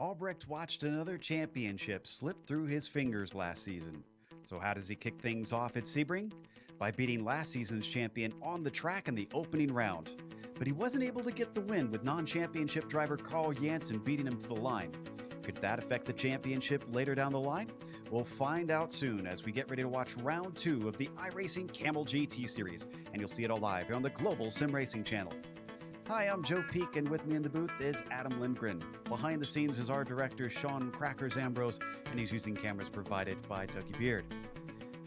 Albrecht watched another championship slip through his fingers last season. So, how does he kick things off at Sebring? By beating last season's champion on the track in the opening round. But he wasn't able to get the win with non championship driver Carl Janssen beating him to the line. Could that affect the championship later down the line? We'll find out soon as we get ready to watch round two of the iRacing Kamel GT series, and you'll see it all live here on the Global Sim Racing channel. Hi, I'm Joe Peak, and with me in the booth is Adam Lindgren. Behind the scenes is our director, Sean Crackers Ambrose, and he's using cameras provided by Dougie Beard.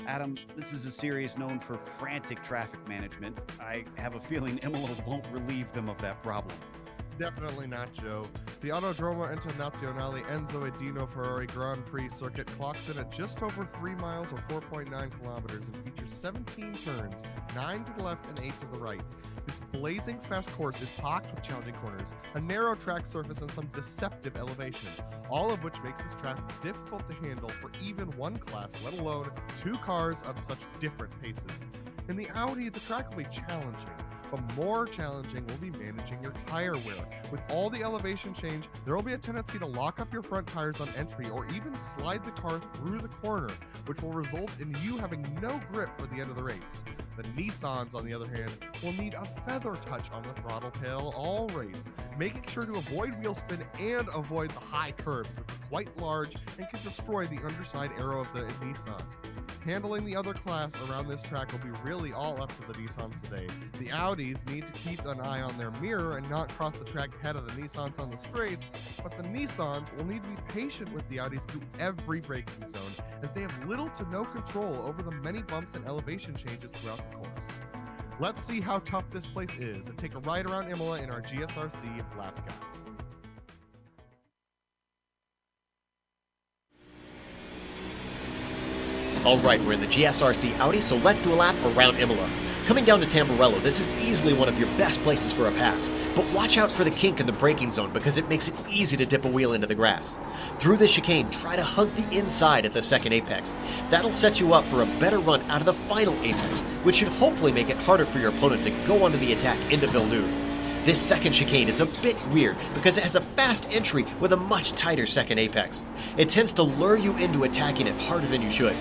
Adam, this is a series known for frantic traffic management. I have a feeling Imola won't relieve them of that problem. Definitely not, Joe. The Autodromo Internazionale Enzo e Dino Ferrari Grand Prix circuit clocks in at just over 3 miles or 4.9 kilometers and features 17 turns, 9 to the left and 8 to the right. This blazing fast course is packed with challenging corners, a narrow track surface, and some deceptive elevation, all of which makes this track difficult to handle for even one class, let alone two cars of such different paces. In the Audi, the track will be challenging, but more challenging will be managing your tire wear. With all the elevation change, there will be a tendency to lock up your front tires on entry or even slide the car through the corner, which will result in you having no grip for the end of the race. The Nissans, on the other hand, will need a feather touch on the throttle pedal all race, making sure to avoid wheel spin and avoid the high curves, which are quite large and can destroy the underside aero of the Nissan. Handling the other class around this track will be really all up to the Nissans today. The Audis need to keep an eye on their mirror and not cross the track ahead of the Nissans on the straights, but the Nissans will need to be patient with the Audis through every braking zone, as they have little to no control over the many bumps and elevation changes throughout the course. Let's see how tough this place is and take a ride around Imola in our GSRC lap guide. Alright, we're in the GSRC Audi, so let's do a lap around Imola. Coming down to Tamburello, this is easily one of your best places for a pass, but watch out for the kink in the braking zone because it makes it easy to dip a wheel into the grass. Through this chicane, try to hug the inside at the second apex. That'll set you up for a better run out of the final apex, which should hopefully make it harder for your opponent to go onto the attack into Villeneuve. This second chicane is a bit weird because it has a fast entry with a much tighter second apex. It tends to lure you into attacking it harder than you should.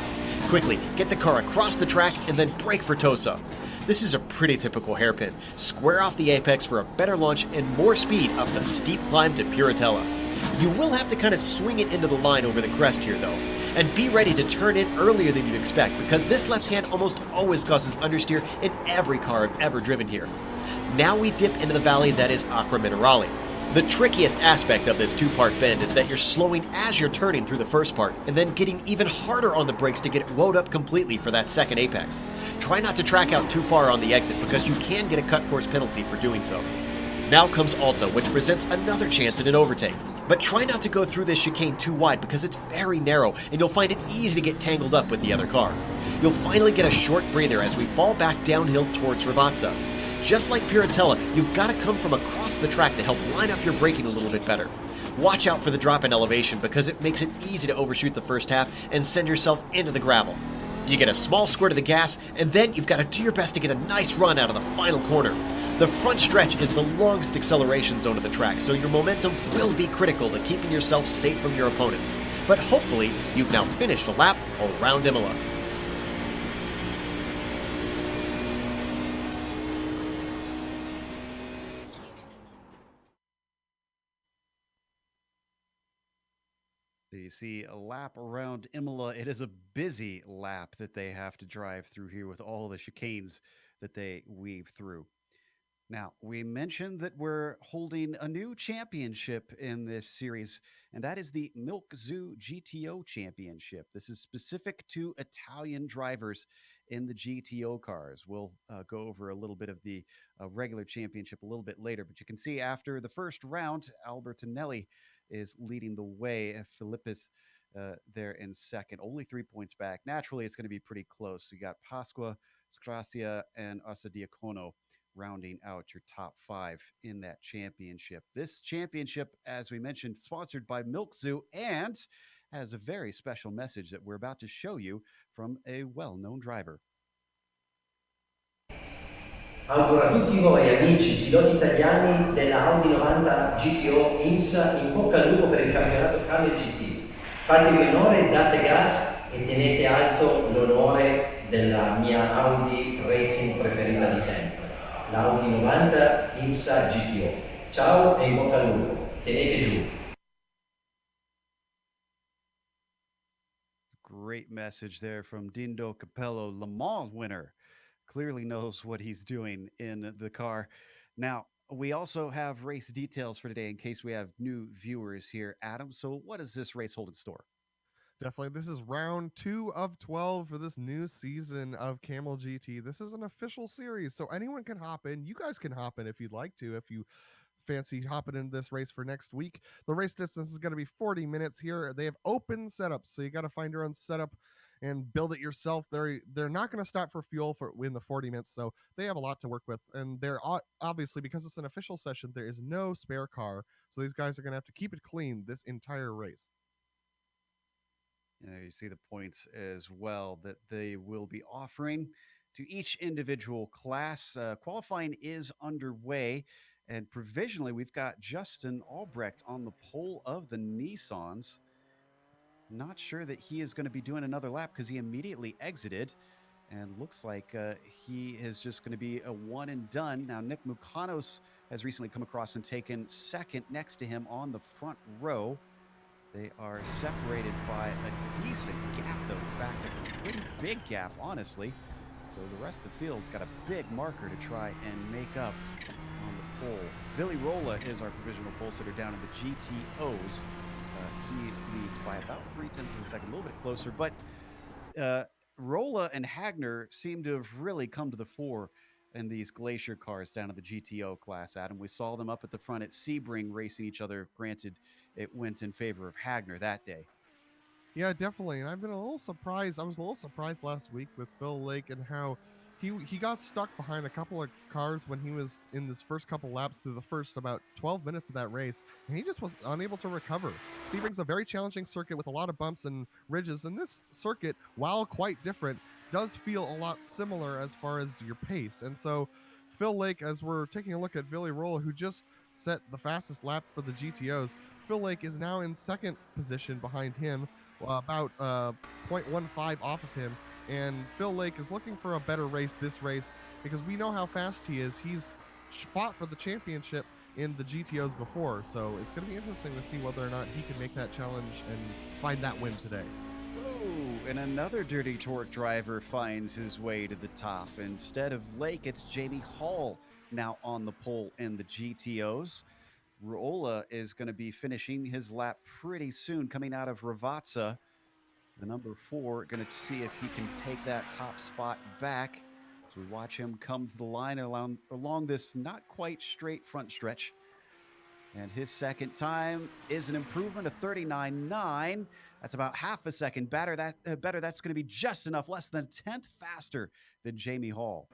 Quickly, get the car across the track and then brake for Tosa. This is a pretty typical hairpin. Square off the apex for a better launch and more speed up the steep climb to Piratella. You will have to kind of swing it into the line over the crest here though. And be ready to turn in earlier than you'd expect because this left hand almost always causes understeer in every car I've ever driven here. Now we dip into the valley that is Acqua Minerale. The trickiest aspect of this two-part bend is that you're slowing as you're turning through the first part, and then getting even harder on the brakes to get it wound up completely for that second apex. Try not to track out too far on the exit because you can get a cut course penalty for doing so. Now comes Alta, which presents another chance at an overtake. But try not to go through this chicane too wide because it's very narrow, and you'll find it easy to get tangled up with the other car. You'll finally get a short breather as we fall back downhill towards Ravazza. Just like Piratella, you've got to come from across the track to help line up your braking a little bit better. Watch out for the drop in elevation because it makes it easy to overshoot the first half and send yourself into the gravel. You get a small squirt of the gas, and then you've got to do your best to get a nice run out of the final corner. The front stretch is the longest acceleration zone of the track, so your momentum will be critical to keeping yourself safe from your opponents. But hopefully, you've now finished a lap around Imola. So you see a lap around Imola. It is a busy lap that they have to drive through here with all the chicanes that they weave through. Now, we mentioned that we're holding a new championship in this series, and that is the Milk Zoo GTO Championship. This is specific to Italian drivers in the GTO cars. We'll go over a little bit of the regular championship a little bit later, but you can see after the first round, Albertinelli is leading the way. Philippis there in second, only 3 points back. Naturally, it's going to be pretty close. You got Pasqua, Scrasia, and Asadiacono rounding out your top 5 in that championship. This championship, as we mentioned, sponsored by Milk Zoo and has a very special message that we're about to show you from a well-known driver. Auguro a tutti voi amici piloti italiani della Audi 90 GTO IMSA in bocca al lupo per il campionato Kamel GT. Fatevi onore, date gas e tenete alto l'onore della mia Audi Racing preferita di sempre, l'Audi 90 IMSA GTO. Ciao e in bocca al lupo, tenete giù. Great message there from Dindo Capello, Le Mans winner. Clearly knows what he's doing in the car. Now, we also have race details for today in case we have new viewers here, Adam. So, what does this race hold in store? Definitely. This is round 2 of 12 for this new season of Camel GT. This is an official series, so anyone can hop in. You guys can hop in if you'd like to, if you fancy hopping into this race for next week. The race distance is going to be 40 minutes here. They have open setups, so you got to find your own setup and build it yourself. They're not going to stop for fuel for in the 40 minutes, so they have a lot to work with. And they're obviously, because it's an official session, there is no spare car, so these guys are going to have to keep it clean this entire race. You see the points as well that they will be offering to each individual class. Qualifying is underway, and provisionally, we've got Justin Albrecht on the pole of the Nissans. Not sure that he is going to be doing another lap because he immediately exited and looks like he is just going to be a one and done. Now, Nick Mukanos has recently come across and taken second next to him on the front row. They are separated by a decent gap, though. In fact, a pretty big gap, honestly. So the rest of the field's got a big marker to try and make up on the pole. Billy Rolla is our provisional pole sitter down in the GTOs. He leads by about 0.3 of a second, a little bit closer. But Rolla and Hagner seem to have really come to the fore in these Glacier cars down in the GTO class, Adam. We saw them up at the front at Sebring racing each other. Granted, it went in favor of Hagner that day. Yeah, definitely. And I've been a little surprised. I was a little surprised last week with Phil Lake and how he got stuck behind a couple of cars when he was in his first couple laps through the first about 12 minutes of that race, and he just was unable to recover. Sebring's a very challenging circuit with a lot of bumps and ridges, and this circuit, while quite different, does feel a lot similar as far as your pace. And so Phil Lake, as we're taking a look at Billy Rolla, who just set the fastest lap for the GTOs, Phil Lake is now in second position behind him, about 0.15 off of him. And Phil Lake is looking for a better race this race because we know how fast he is. He's fought for the championship in the GTOs before, so it's going to be interesting to see whether or not he can make that challenge and find that win today. Oh, and another Dirty Torque driver finds his way to the top. Instead of Lake, it's Jamie Hall now on the pole in the GTOs. Rolla is going to be finishing his lap pretty soon, coming out of Ravazza. The number 4 going to see if he can take that top spot back. So we watch him come to the line along this not quite straight front stretch. And his second time is an improvement of 39.9. That's about half a second better. That's going to be just enough, less than a tenth faster than Jamie Hall.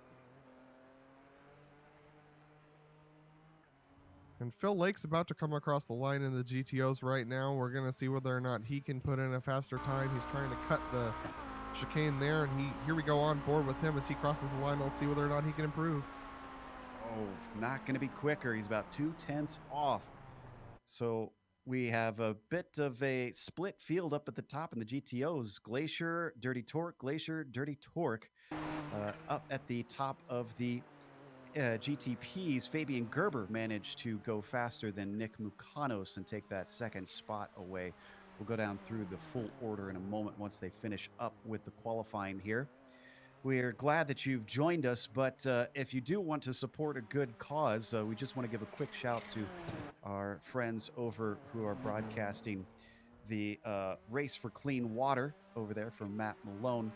And Phil Lake's about to come across the line in the GTOs right now. We're going to see whether or not he can put in a faster time. He's trying to cut the chicane there, and here we go on board with him as he crosses the line. We'll see whether or not he can improve. Oh, not going to be quicker. He's about 0.2 off. So we have a bit of a split field up at the top in the GTOs. Glacier, Dirty Torque, Glacier, Dirty Torque. Up at the top of the GTPs, Fabian Gerber managed to go faster than Nick Mukanos and take that second spot away. We'll go down through the full order in a moment once they finish up with the qualifying here. We're glad that you've joined us, but if you do want to support a good cause, we just want to give a quick shout to our friends over who are broadcasting the Race for Clean Water over there from Matt Malone.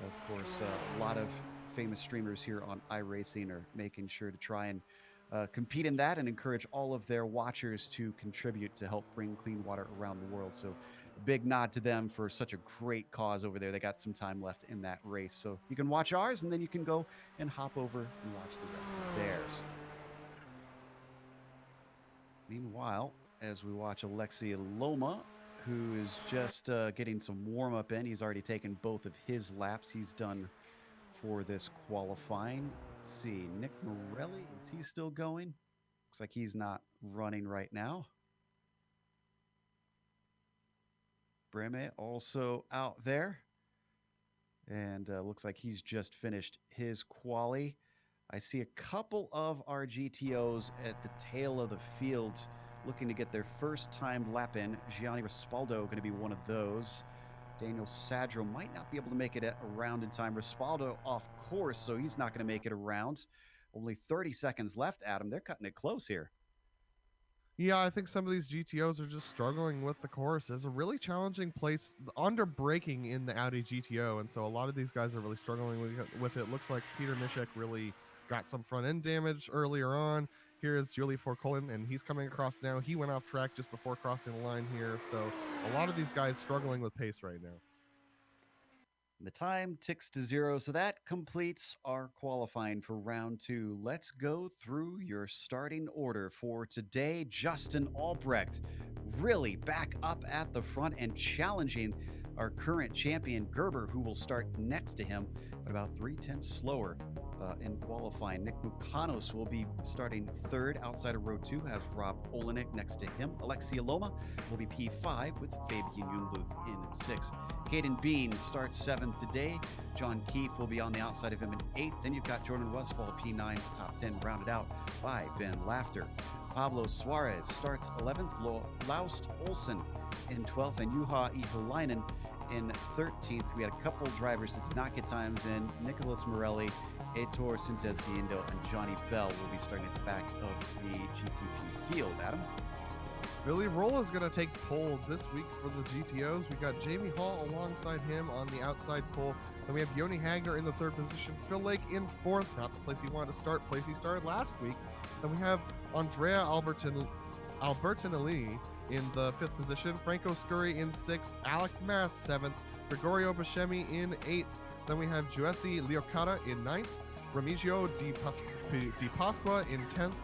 Of course, a lot of famous streamers here on iRacing are making sure to try and compete in that and encourage all of their watchers to contribute to help bring clean water around the world. So a big nod to them for such a great cause over there. They got some time left in that race. So you can watch ours and then you can go and hop over and watch the rest of theirs. Meanwhile, as we watch Alexei Loma, who is just getting some warm up in, he's already taken both of his laps he's done for this qualifying. Let's see. Nick Morelli, is he still going? Looks like he's not running right now. Breme also out there. And looks like he's just finished his quali. I see a couple of our GTOs at the tail of the field looking to get their first time lap in. Gianni Rispaldo going to be one of those. Daniel Sadro might not be able to make it around in time. Rispaldo off course, so he's not going to make it around. Only 30 seconds left, Adam. They're cutting it close here. Yeah, I think some of these GTOs are just struggling with the course. It's a really challenging place, under braking in the Audi GTO, and so a lot of these guys are really struggling with it. Looks like Peter Mishek really got some front end damage earlier on. Here is Julie Forcolin, and he's coming across now. He went off track just before crossing the line here, so a lot of these guys struggling with pace right now. The time ticks to 0, so that completes our qualifying for round 2. Let's go through your starting order for today. Justin Albrecht really back up at the front and challenging our current champion Gerber, who will start next to him, but about 3/10 slower in qualifying. Nick Mukanos will be starting third outside of row 2, has Rob Olenek next to him. Alexia Loma will be P5 with Fabian Jungbluth in 6th. Caden Bean starts 7th today. John Keefe will be on the outside of him in 8th. Then you've got Jordan Westfall, P9, top 10, rounded out by Ben Laughter. Pablo Suarez starts 11th. Laust Olsen in 12th. And Juha Iholainen in 13th. We had a couple drivers that did not get times in. Nicholas Morelli, Heitor Sintez Guindo, and Johnny Bell will be starting at the back of the GTP field. Adam? Billy Rolla is going to take pole this week for the GTOs. We got Jamie Hall alongside him on the outside pole. Then we have Yoni Hagner in the 3rd position. Phil Lake in 4th, not the place he wanted to start, place he started last week. Then we have Andrea Albertinelli in the 5th position. Franco Scurry in 6th. Alex Mass 7th. Gregorio Buscemi in 8th. Then we have Giuseppe Liocata in 9th. Remigio Di Pasqua in 10th.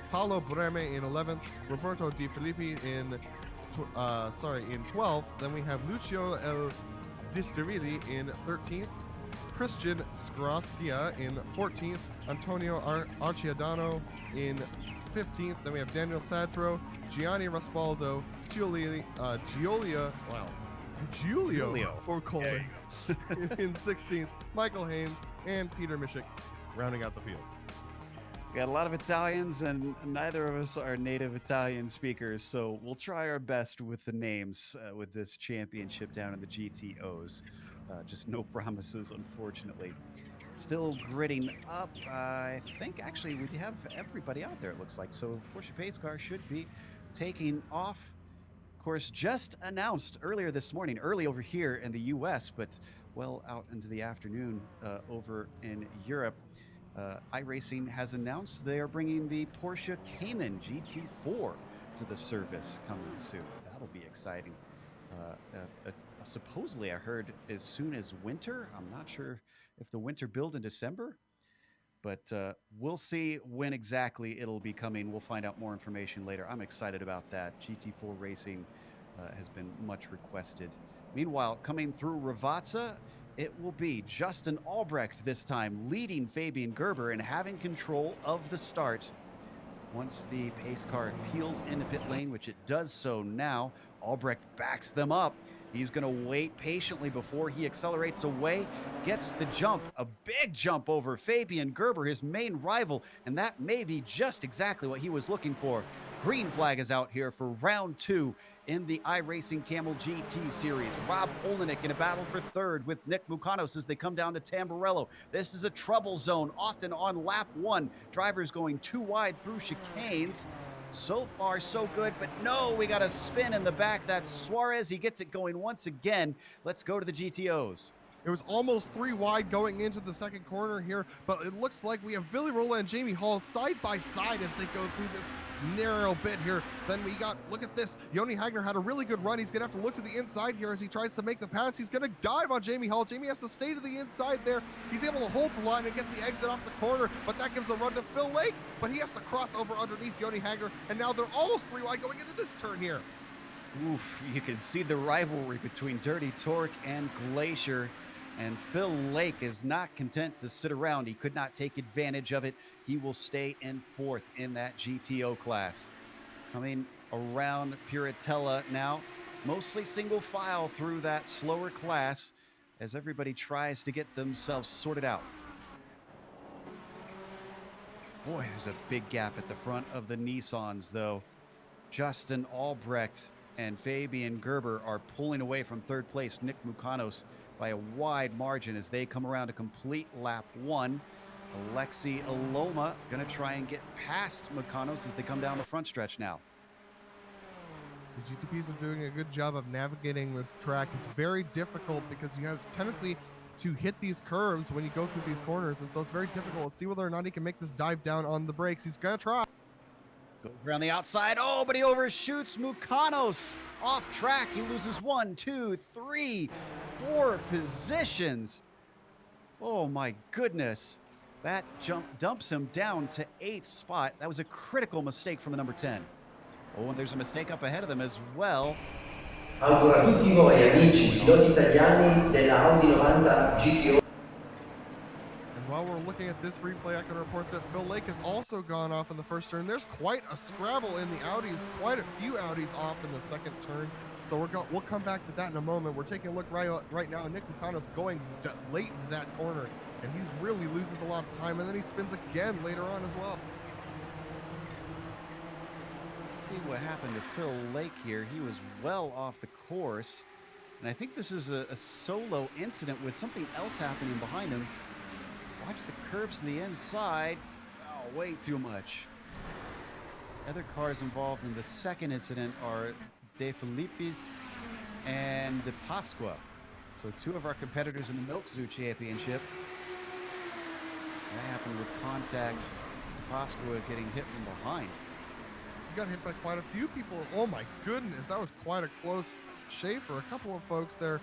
Paolo Breme in 11th, Roberto Di Filippi in 12th. Then we have Lucio El Disterilli in 13th, Christian Skroskia in 14th, Antonio Arciadano in 15th. Then we have Daniel Sadro, Gianni Raspaldo, Giulio Forcolin in 16th, Michael Haynes, and Peter Mishik rounding out the field. We got a lot of Italians, and neither of us are native Italian speakers, so we'll try our best with the names with this championship down in the GTOs. Just no promises, unfortunately. Still gritting up. I think actually we have everybody out there, it looks like. So Porsche Pace Car should be taking off. Of course, just announced earlier this morning, early over here in the US, but well out into the afternoon over in Europe. iRacing has announced they are bringing the Porsche Cayman GT4 to the service coming soon. That'll be exciting. Supposedly, I heard as soon as winter. I'm not sure if the winter build in December, but we'll see when exactly it'll be coming. We'll find out more information later. I'm excited about that. GT4 racing has been much requested. Meanwhile, coming through Ravazza, it will be Justin Albrecht this time, leading Fabian Gerber and having control of the start. Once the pace car peels into pit lane, which it does so now, Albrecht backs them up. He's going to wait patiently before he accelerates away, gets the jump, a big jump over Fabian Gerber, his main rival, and that may be just exactly what he was looking for. Green flag is out here for round 2 in the iRacing Kamel GT series. Rob Olenek in a battle for 3rd with Nick Mukanos as they come down to Tamburello. This is a trouble zone, often on lap 1. Drivers going too wide through chicanes. So far, so good, but no, we got a spin in the back. That's Suarez. He gets it going once again. Let's go to the GTOs. It was almost 3 wide going into the second corner here, but it looks like we have Billy Rolla and Jamie Hall side by side as they go through this narrow bit here. Then we got, look at this, Yoni Hagner had a really good run. He's gonna have to look to the inside here as he tries to make the pass. He's gonna dive on Jamie Hall. Jamie has to stay to the inside there. He's able to hold the line and get the exit off the corner, but that gives a run to Phil Lake, but he has to cross over underneath Yoni Hagner, and now they're almost 3 wide going into this turn here. Oof, you can see the rivalry between Dirty Torque and Glacier. And Phil Lake is not content to sit around. He could not take advantage of it. He will stay in fourth in that GTO class. Coming around Puritella now, mostly single file through that slower class as everybody tries to get themselves sorted out. Boy, there's a big gap at the front of the Nissans, though. Justin Albrecht and Fabian Gerber are pulling away from third place Nick Mukanos by a wide margin as they come around to complete lap one. Alexi Aloma going to try and get past Mukanos as they come down the front stretch now. The GTPs are doing a good job of navigating this track. It's very difficult because you have a tendency to hit these curves when you go through these corners, and so it's very difficult. Let's see whether or not he can make this dive down on the brakes. He's gonna try. Goes around the outside. Oh, but he overshoots Mukanos. Off track. He loses 1, 2, 3, 4 positions. Oh my goodness. That jump dumps him down to 8th spot. That was a critical mistake from the number 10. Oh, and there's a mistake up ahead of them as well. Auguro a tutti voi amici piloti italiani della Audi 90 GTO. And while we're looking at this replay, I can report that Phil Lake has also gone off in the first turn. There's quite a scrabble in the Audis, quite a few Audis off in the second turn. So we'll come back to that in a moment. We're taking a look right now. Nick Mukanos going late into that corner, and he's really loses a lot of time, and then he spins again later on as well. See what happened to Phil Lake here. He was well off the course, and I think this is a solo incident with something else happening behind him. Watch the curbs to the inside. Oh, way too much. Other cars involved in the second incident are De Filippis and De Pasqua. So two of our competitors in the Milk Zoo Championship. That happened with contact. De Pasqua getting hit from behind. Got hit by quite a few people. Oh my goodness, that was quite a close shave for a couple of folks there.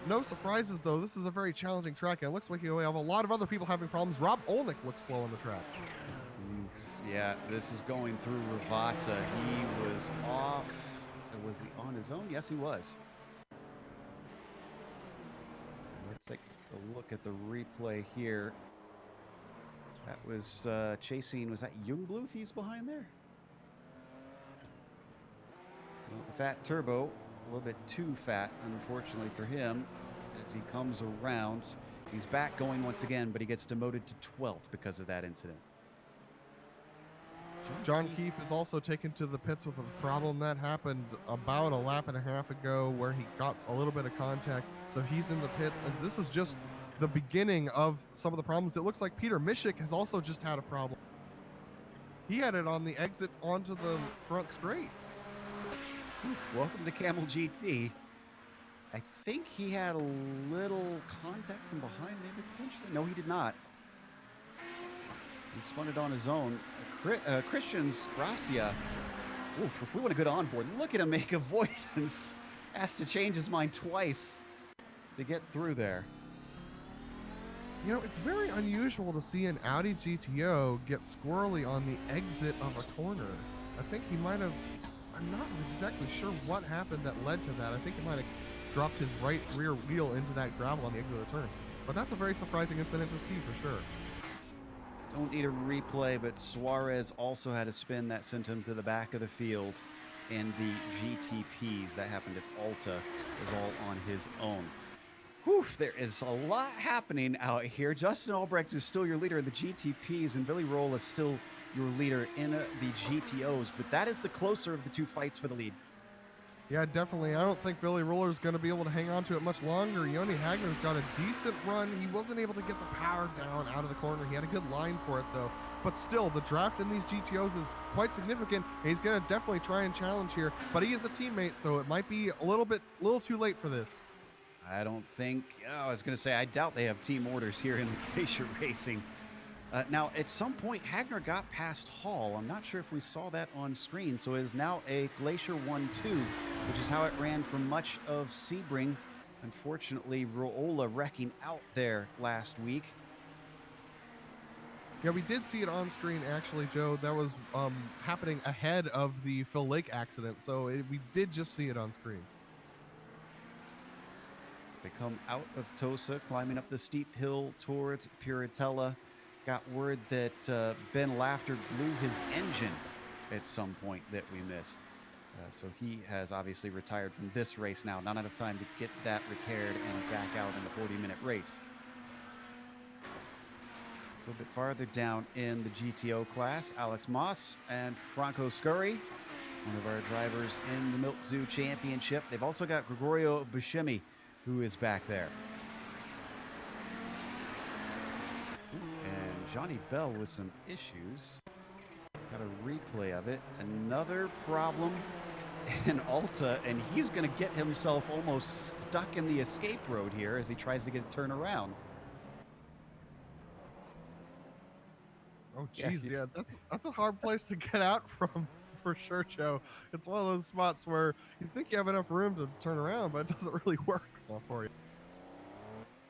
No surprises though. This is a very challenging track, and it looks like we have a lot of other people having problems. Rob Olnick looks slow on the track. Yeah, this is going through Ravazza. He was off. Was he on his own? Yes, he was. Let's take a look at the replay here. That was chasing. Was that Jungbluth he's behind there? The Fat Turbo, a little bit too fat, unfortunately for him, as he comes around. He's back going once again, but he gets demoted to 12th because of that incident. John Keefe is also taken to the pits with a problem that happened about a lap and a half ago where he got a little bit of contact. So he's in the pits, and this is just the beginning of some of the problems. It looks like Peter Mishik has also just had a problem. He had it on the exit onto the front straight. Welcome to Kamel GT. I think he had a little contact from behind, maybe potentially. No, he did not. He spun it on his own. Christian Gracia. Oof, if we want to go to onboard, look at him make avoidance. Has to change his mind twice to get through there. You know, it's very unusual to see an Audi GTO get squirrely on the exit of a corner. I think he might have, I'm not exactly sure what happened that led to that. I think he might have dropped his right rear wheel into that gravel on the exit of the turn. But that's a very surprising incident to see for sure. Don't need a replay, but Suarez also had a spin that sent him to the back of the field in the GTPs. That happened at Alta. It was all on his own. Whew, there is a lot happening out here. Justin Albrecht is still your leader in the GTPs, and Billy Roll is still your leader in the GTOs, but that is the closer of the two fights for the lead. Yeah, definitely. I don't think Billy Roller is going to be able to hang on to it much longer. Yoni Hagner's got a decent run. He wasn't able to get the power down out of the corner. He had a good line for it, though. But still, the draft in these GTOs is quite significant. He's going to definitely try and challenge here. But he is a teammate, so it might be a little too late for this. I don't think, I was going to say, I doubt they have team orders here in the Glacier Racing. Now, at some point, Hagner got past Hall. I'm not sure if we saw that on screen. So it is now a Glacier 1-2, which is how it ran for much of Sebring. Unfortunately, Roola wrecking out there last week. Yeah, we did see it on screen, actually, Joe. That was happening ahead of the Phil Lake accident. So we did just see it on screen. They come out of Tosa, climbing up the steep hill towards Puritella. Got word that Ben Laughter blew his engine at some point that we missed. So he has obviously retired from this race now. Not enough time to get that repaired and back out in the 40-minute race. A little bit farther down in the GTO class, Alex Moss and Franco Scurry, one of our drivers in the Milk Zoo Championship. They've also got Gregorio Buscemi, who is back there. And Johnny Bell with some issues. Got a replay of it. Another problem in Alta, and he's going to get himself almost stuck in the escape road here as he tries to get a turn around. Oh, geez, yeah, that's a hard place to get out from, for sure, Joe. It's one of those spots where you think you have enough room to turn around, but it doesn't really work well for you.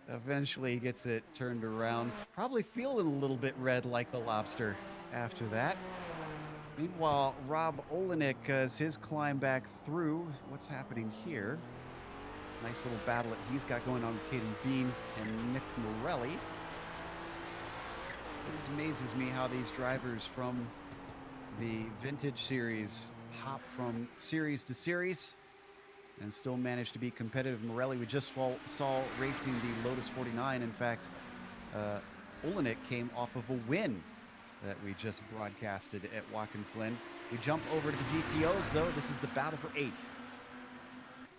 Eventually he gets it turned around. Probably feeling a little bit red like the lobster after that. Meanwhile, Rob Olenek has his climb back through. What's happening here? Nice little battle that he's got going on with Caden Bean and Nick Morelli. It just amazes me how these drivers from the Vintage Series hop from series to series and still manage to be competitive. Morelli, we just saw racing the Lotus 49. In fact, Olenek came off of a win that we just broadcasted at Watkins Glen. We jump over to the GTOs, though. This is the battle for 8th.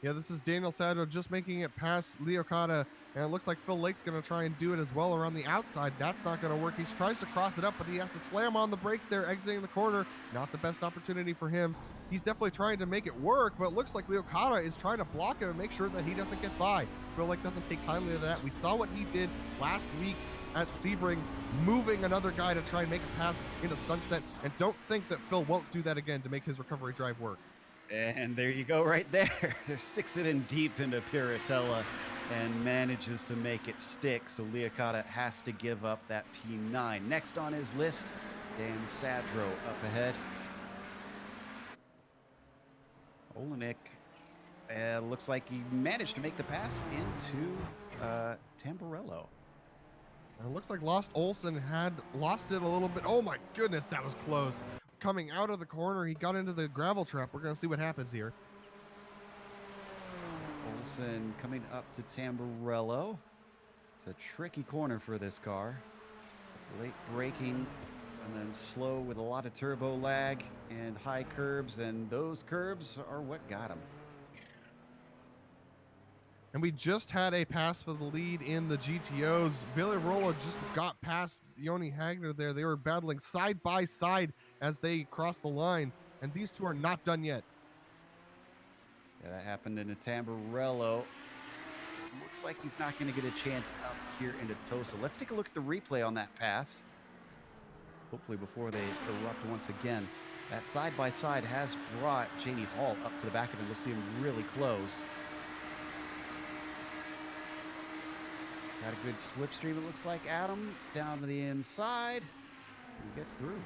Yeah, this is Daniel Sado just making it past Leocada, and it looks like Phil Lake's going to try and do it as well around the outside. That's not going to work. He tries to cross it up, but he has to slam on the brakes there, exiting the corner. Not the best opportunity for him. He's definitely trying to make it work, but it looks like Leocada is trying to block him and make sure that he doesn't get by. Phil Lake doesn't take kindly to that. We saw what he did last week at Sebring, moving another guy to try and make a pass into Sunset, and don't think that Phil won't do that again to make his recovery drive work. And there you go right there. Sticks it in deep into Puritella and manages to make it stick. So Leocada has to give up that P9. Next on his list, Dan Sadro up ahead. Olenek looks like he managed to make the pass into Tamburello. And it looks like Lost Olsen had lost it a little bit. Oh my goodness, that was close. Coming out of the corner, he got into the gravel trap. We're going to see what happens here. Olsen coming up to Tamburello. It's a tricky corner for this car. Late braking and then slow with a lot of turbo lag and high curbs, and those curbs are what got him. And we just had a pass for the lead in the GTOs. Villarola just got past Yoni Hagner there. They were battling side by side as they crossed the line, and these two are not done yet. Yeah, that happened in a Tamburello. Looks like he's not going to get a chance up here into Tosa. Let's take a look at the replay on that pass. Hopefully before they erupt once again. That side-by-side has brought Jamie Hall up to the back of him. We'll see him really close. Got a good slipstream, it looks like, Adam, down to the inside. He gets through.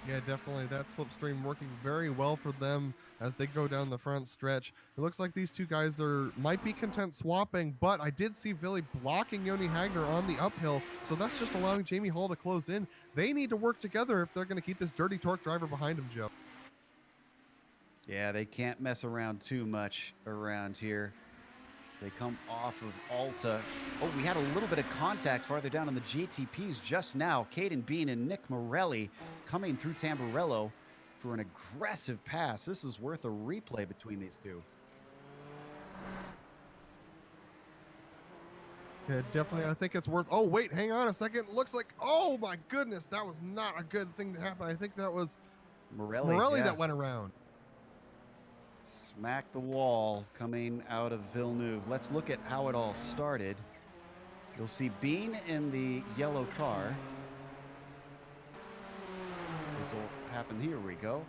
Yeah, definitely. That slipstream working very well for them as they go down the front stretch. It looks like these two guys might be content swapping, but I did see Villy blocking Yoni Hagner on the uphill, so that's just allowing Jamie Hall to close in. They need to work together if they're going to keep this dirty torque driver behind him, Joe. Yeah, they can't mess around too much around here. They come off of Alta. Oh, we had a little bit of contact farther down on the GTPs just now. Caden Bean and Nick Morelli coming through Tamburello for an aggressive pass. This is worth a replay between these two. Yeah, definitely. I think it's worth... Oh, wait, hang on a second. Looks like... Oh, my goodness. That was not a good thing to happen. I think that was Morelli that went around. Smack the wall coming out of Villeneuve. Let's look at how it all started. You'll see Bean in the yellow car. This will happen. Here we go.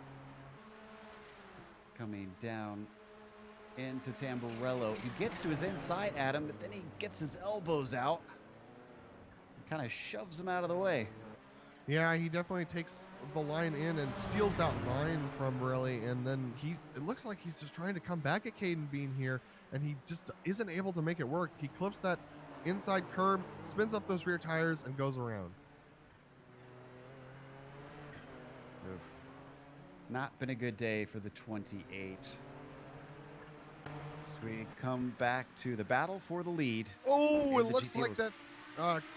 Coming down into Tamburello. He gets to his inside, Adam, but then he gets his elbows out. Kind of shoves him out of the way. Yeah, he definitely takes the line in and steals that line from Raleigh, and then it looks like he's just trying to come back at Caden Bean here, and he just isn't able to make it work. He clips that inside curb, spins up those rear tires, and goes around. Oof. Not been a good day for the 28. So we come back to the battle for the lead. Oh, in it the looks like GTOs. that's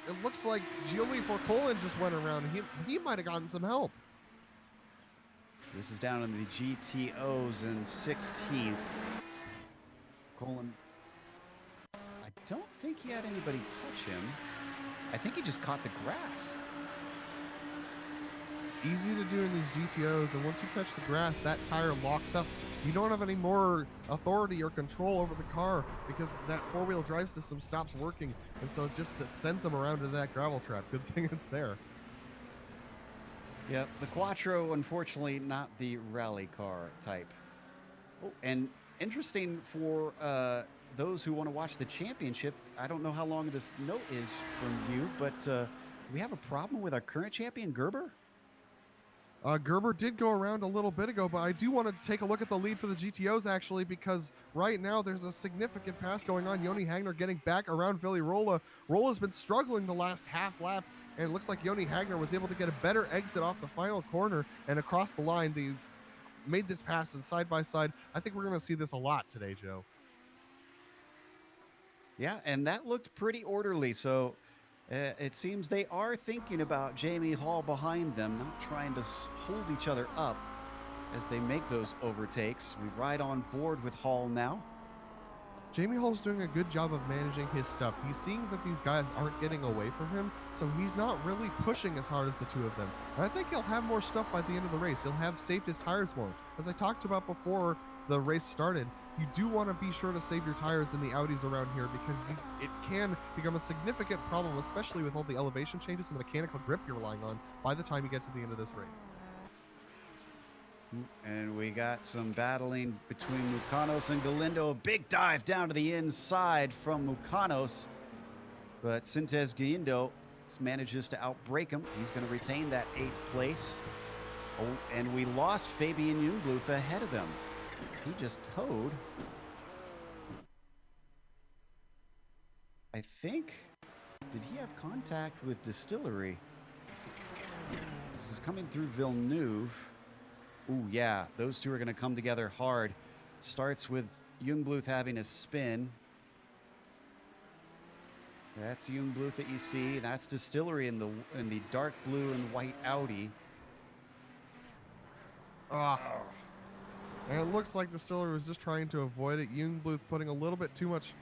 it looks like Gianni Forcolin just went around. He might have gotten some help. This is down in the GTOs in 16th. Colin, I don't think he had anybody touch him. I think he just caught the grass. It's easy to do in these GTOs, and once you touch the grass, that tire locks up. You don't have any more authority or control over the car because that four-wheel drive system stops working, and so it just sends them around to that gravel trap. Good thing it's there. Yep, the Quattro, unfortunately, not the rally car type. Oh, and interesting for those who want to watch the championship, I don't know how long this note is from you, but we have a problem with our current champion, Gerber? Gerber did go around a little bit ago, but I do want to take a look at the lead for the GTOs, actually, because right now there's a significant pass going on. Yoni Hagner getting back around Vili Rolla. Rolla's been struggling the last half lap, and it looks like Yoni Hagner was able to get a better exit off the final corner and across the line. They made this pass and side by side. I think we're going to see this a lot today, Joe. Yeah, and that looked pretty orderly, so it seems they are thinking about Jamie Hall behind them, not trying to hold each other up as they make those overtakes. We ride on board with Hall now. Jamie Hall's doing a good job of managing his stuff. He's seeing that these guys aren't getting away from him, so he's not really pushing as hard as the two of them. And I think he'll have more stuff by the end of the race. He'll have saved his tires more. As I talked about before the race started, you do want to be sure to save your tires in the Audis around here because it can become a significant problem, especially with all the elevation changes and the mechanical grip you're relying on by the time you get to the end of this race. And we got some battling between Mucanos and Galindo. A big dive down to the inside from Mucanos. But Sintes Galindo manages to outbrake him. He's going to retain that 8th place. Oh, and we lost Fabian Jungbluth ahead of them. He just towed. I think, did he have contact with Distillery? This is coming through Villeneuve. Ooh, yeah, those two are going to come together hard. Starts with Jungbluth having a spin. That's Jungbluth that you see. That's Distillery in the dark blue and white Audi. And it looks like Distillery was just trying to avoid it. Jungbluth putting a little bit too much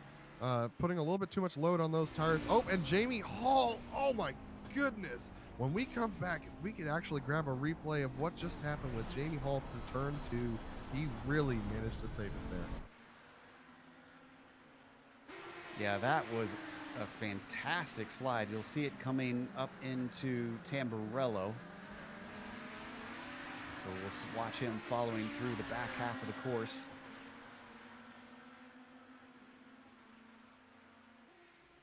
load on those tires. Oh, and Jamie Hall. Oh my goodness. When we come back, if we could actually grab a replay of what just happened with Jamie Hall through turn 2, he really managed to save it there. Yeah, that was a fantastic slide. You'll see it coming up into Tamburello. So we'll watch him following through the back half of the course.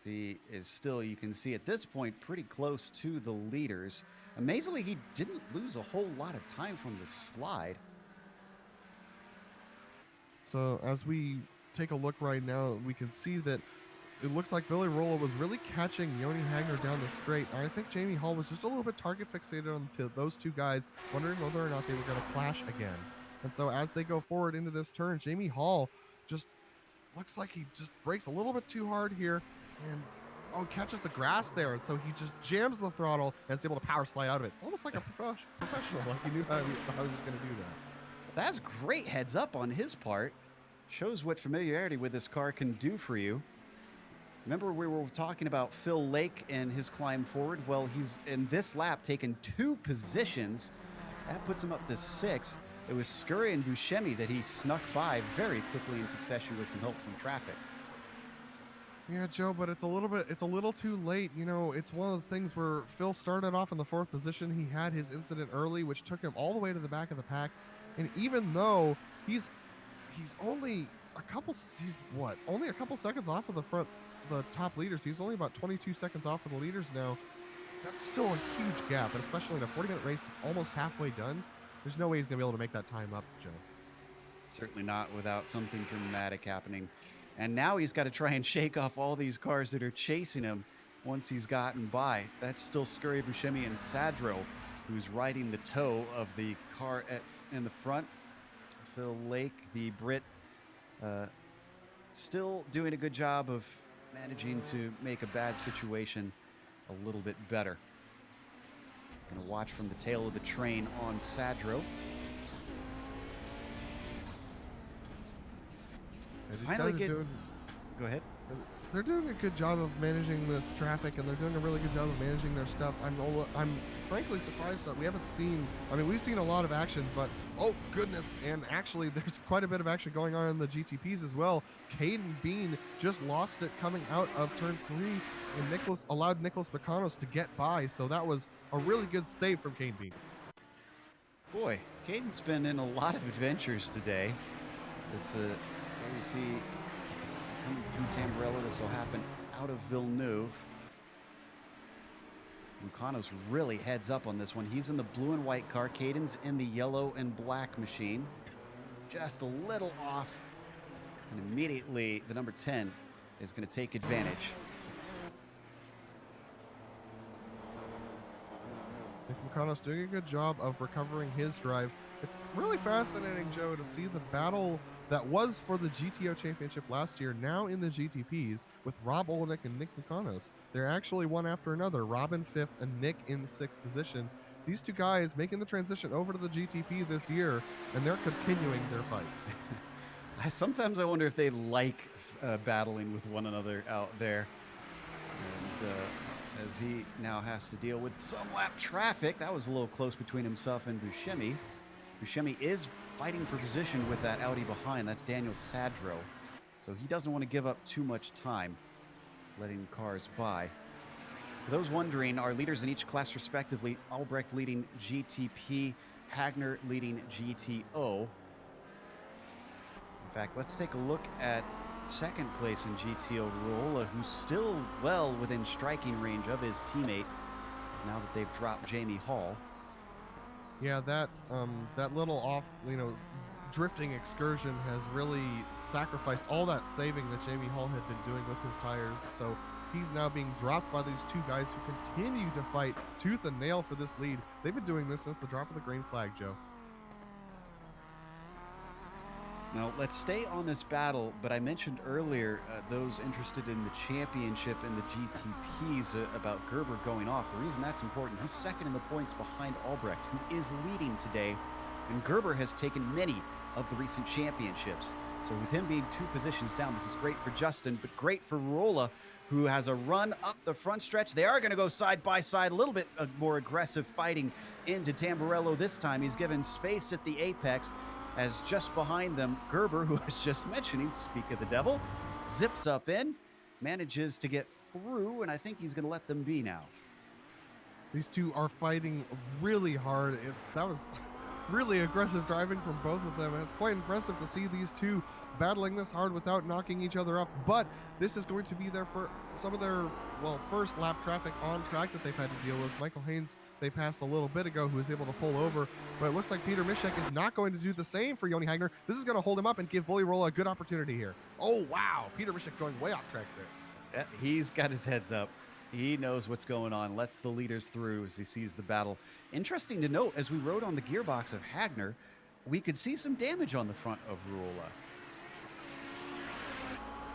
See, is still, you can see at this point, pretty close to the leaders. Amazingly, he didn't lose a whole lot of time from the slide. So as we take a look right now, we can see that it looks like Vili Rolla was really catching Yoni Hagner down the straight. I think Jamie Hall was just a little bit target fixated on those two guys, wondering whether or not they were going to clash again. And so as they go forward into this turn, Jamie Hall just looks like he just brakes a little bit too hard here and catches the grass there. And so he just jams the throttle and is able to power slide out of it. Almost like a professional, like he knew how he was going to do that. That's great heads up on his part. Shows what familiarity with this car can do for you. Remember we were talking about Phil Lake and his climb forward? Well, he's in this lap taken 2 positions. That puts him up to 6. It was Scurry and Buscemi that he snuck by very quickly in succession with some help from traffic. Yeah, Joe, but it's a little too late. You know, it's one of those things where Phil started off in the 4th position. He had his incident early, which took him all the way to the back of the pack. And even though he's only a couple seconds off of the top leaders. He's only about 22 seconds off of the leaders now. that's still a huge gap, and especially in a 40-minute race that's almost halfway done. There's no way he's going to be able to make that time up, Joe. Certainly not without something dramatic happening. And now he's got to try and shake off all these cars that are chasing him once he's gotten by. That's still Scurry Buscemi and Sadro, who's riding the toe of the car in the front. Phil Lake, the Brit, still doing a good job of managing to make a bad situation a little bit better. Going to watch from the tail of the train on Sadro. Go ahead. They're doing a good job of managing this traffic, and they're doing a really good job of managing their stuff. I'm frankly surprised that we haven't seen. I mean, we've seen a lot of action, but oh goodness! And actually, there's quite a bit of action going on in the GTPs as well. Caden Bean just lost it coming out of turn 3, and allowed Nicholas Bacanos to get by. So that was a really good save from Caden Bean. Boy, Caden's been in a lot of adventures today. This, here we see coming through Tamburello. This will happen out of Villeneuve. Mucanos really heads up on this one. He's in the blue and white car. Caden's in the yellow and black machine. Just a little off. And immediately, the number 10 is going to take advantage. Nick Mucanos doing a good job of recovering his drive. It's really fascinating, Joe, to see the battle that was for the GTO Championship last year now in the GTPs with Rob Olenek and Nick Mucanos. They're actually one after another, Rob in 5th and Nick in 6th position. These two guys making the transition over to the GTP this year, and they're continuing their fight. Sometimes I wonder if they like battling with one another out there. And as he now has to deal with some lap traffic, that was a little close between himself and Buscemi. Buscemi is fighting for position with that Audi behind. That's Daniel Sadro. So he doesn't want to give up too much time letting cars by. For those wondering, our leaders in each class respectively, Albrecht leading GTP, Hagner leading GTO. In fact, let's take a look at second place in GTO, Rolla, who's still well within striking range of his teammate now that they've dropped Jamie Hall. Yeah, that little off, drifting excursion has really sacrificed all that saving that Jamie Hall had been doing with his tires. So he's now being dropped by these two guys who continue to fight tooth and nail for this lead. They've been doing this since the drop of the green flag, Joe. Now, let's stay on this battle, but I mentioned earlier those interested in the championship and the GTPs about Gerber going off. The reason that's important, he's second in the points behind Albrecht, who is leading today, and Gerber has taken many of the recent championships. So with him being 2 positions down, this is great for Justin, but great for Rolla, who has a run up the front stretch. They are going to go side by side, a little bit more aggressive fighting into Tamburello this time. He's given space at the apex, as just behind them, Gerber, who I was just mentioning, speak of the devil, zips up in, manages to get through, and I think he's going to let them be now. These two are fighting really hard. That was really aggressive driving from both of them, and it's quite impressive to see these two battling this hard without knocking each other up. But this is going to be some of their first lap traffic on track that they've had to deal with. Michael Haynes, they passed a little bit ago, who was able to pull over, but it looks like Peter Mishek is not going to do the same for Yoni Hagner. This is going to hold him up and give Volyrola a good opportunity here. Oh wow, Peter Mishek going way off track there. Yeah, he's got his heads up. He knows what's going on, lets the leaders through as he sees the battle. Interesting to note, as we rode on the gearbox of Hagner, we could see some damage on the front of Ruola.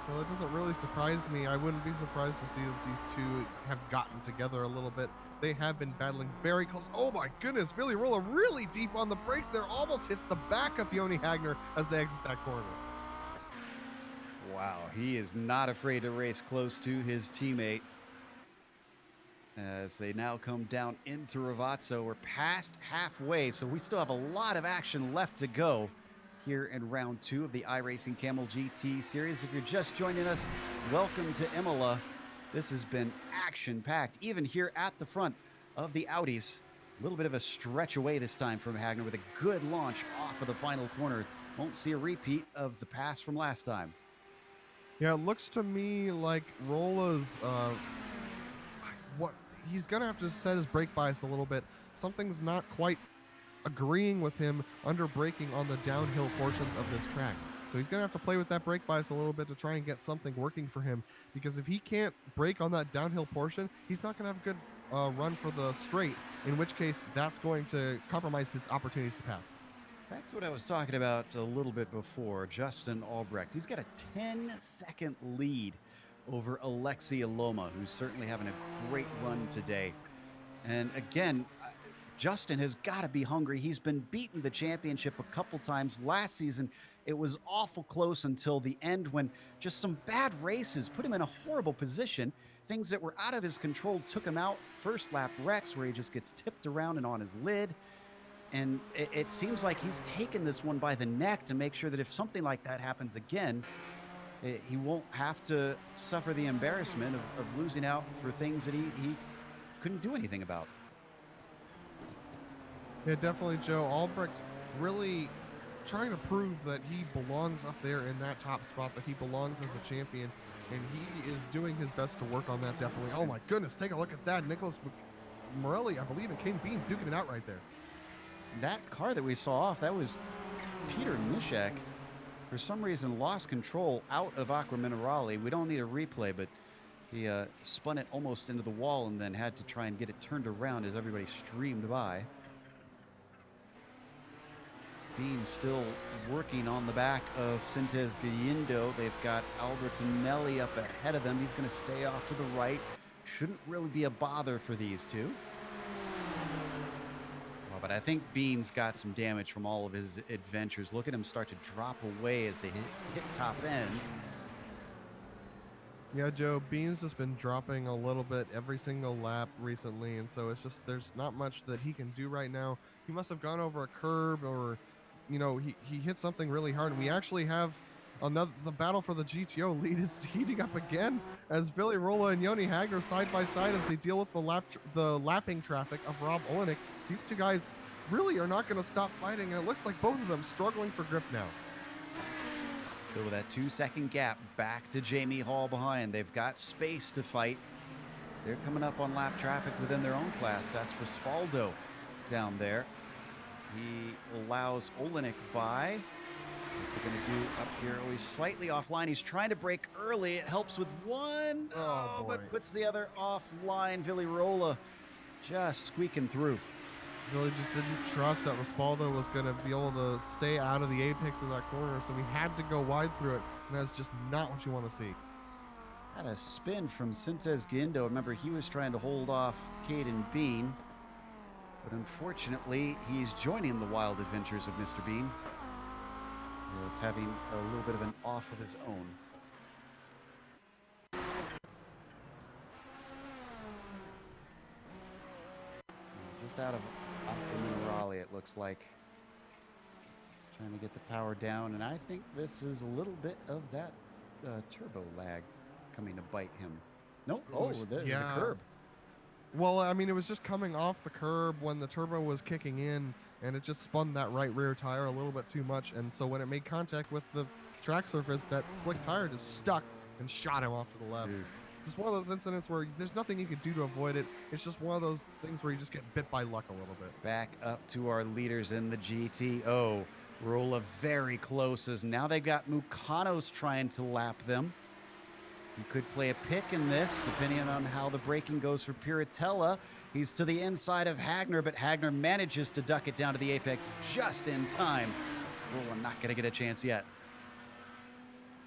Well, it doesn't really surprise me. I wouldn't be surprised to see that these two have gotten together a little bit. They have been battling very close. Oh my goodness, Volyrola really deep on the brakes there. Almost hits the back of Yoni Hagner as they exit that corner. Wow, he is not afraid to race close to his teammate. As they now come down into Ravazzo. We're past halfway, so we still have a lot of action left to go here in round 2 of the iRacing Kamel GT series. If you're just joining us, welcome to Imola. This has been action-packed, even here at the front of the Audis. A little bit of a stretch away this time from Hagner with a good launch off of the final corner. Won't see a repeat of the pass from last time. Yeah, it looks to me like Rola's he's going to have to set his brake bias a little bit. Something's not quite agreeing with him under braking on the downhill portions of this track. So he's going to have to play with that brake bias a little bit to try and get something working for him, because if he can't brake on that downhill portion, he's not going to have a good run for the straight, in which case that's going to compromise his opportunities to pass. Back to what I was talking about a little bit before, Justin Albrecht. He's got a 10-second lead over Alexei Loma, who's certainly having a great run today. And again, Justin has got to be hungry. He's been beaten the championship a couple times. Last season, it was awful close until the end when just some bad races put him in a horrible position. Things that were out of his control took him out. First lap wrecks where he just gets tipped around and on his lid. And it seems like he's taken this one by the neck to make sure that if something like that happens again, he won't have to suffer the embarrassment of losing out for things that he couldn't do anything about. Yeah, definitely, Joe. Albrecht really trying to prove that he belongs up there in that top spot, that he belongs as a champion, and he is doing his best to work on that, definitely. Oh my goodness, take a look at that. Nicholas Morelli, I believe, and Caden Bean duking it out right there. That car that we saw off, that was Peter Nishek. For some reason, lost control out of Aqua Minerale. We don't need a replay, but he spun it almost into the wall and then had to try and get it turned around as everybody streamed by. Bean still working on the back of Sintez Gallindo. They've got Albertinelli up ahead of them. He's going to stay off to the right. Shouldn't really be a bother for these two. Well, but I think Bean's got some damage from all of his adventures. Look at him start to drop away as they hit top end. Yeah, Joe, Bean's just been dropping a little bit every single lap recently, and so it's just there's not much that he can do right now. He must have gone over a curb, or he hit something really hard. We actually have the battle for the GTO lead is heating up again as Billy Rolla and Yoni Hagner side by side as they deal with the lapping traffic of Rob Olenek. These two guys really are not going to stop fighting, and it looks like both of them struggling for grip now. Still with that 2-second gap, back to Jamie Hall behind. They've got space to fight. They're coming up on lap traffic within their own class. That's Rispaldo down there. He allows Olenek by. What's he going to do up here? Oh, he's slightly offline. He's trying to brake early. It helps with one. Oh, but puts the other offline. Billy Rolla just squeaking through. Really just didn't trust that Rispaldo was going to be able to stay out of the apex of that corner, so he had to go wide through it, and that's just not what you want to see. Had a spin from Sintez Guindo. Remember, he was trying to hold off Caden Bean, but unfortunately, he's joining the wild adventures of Mr. Bean. He is having a little bit of an off of his own. Just out of Aqua Minerale, it looks like. Trying to get the power down, and I think this is a little bit of that turbo lag coming to bite him. Nope. There's a curb. Well, I mean, it was just coming off the curb when the turbo was kicking in, and it just spun that right rear tire a little bit too much, and so when it made contact with the track surface, that slick tire just stuck and shot him off to the left. Oof. Just one of those incidents where there's nothing you can do to avoid it. It's just one of those things where you just get bit by luck a little bit. Back up to our leaders in the GTO. Rolla very close as now they've got Mucanos trying to lap them. You could play a pick in this, depending on how the braking goes for Piratella. He's to the inside of Hagner, but Hagner manages to duck it down to the apex just in time. Rolla not going to get a chance yet.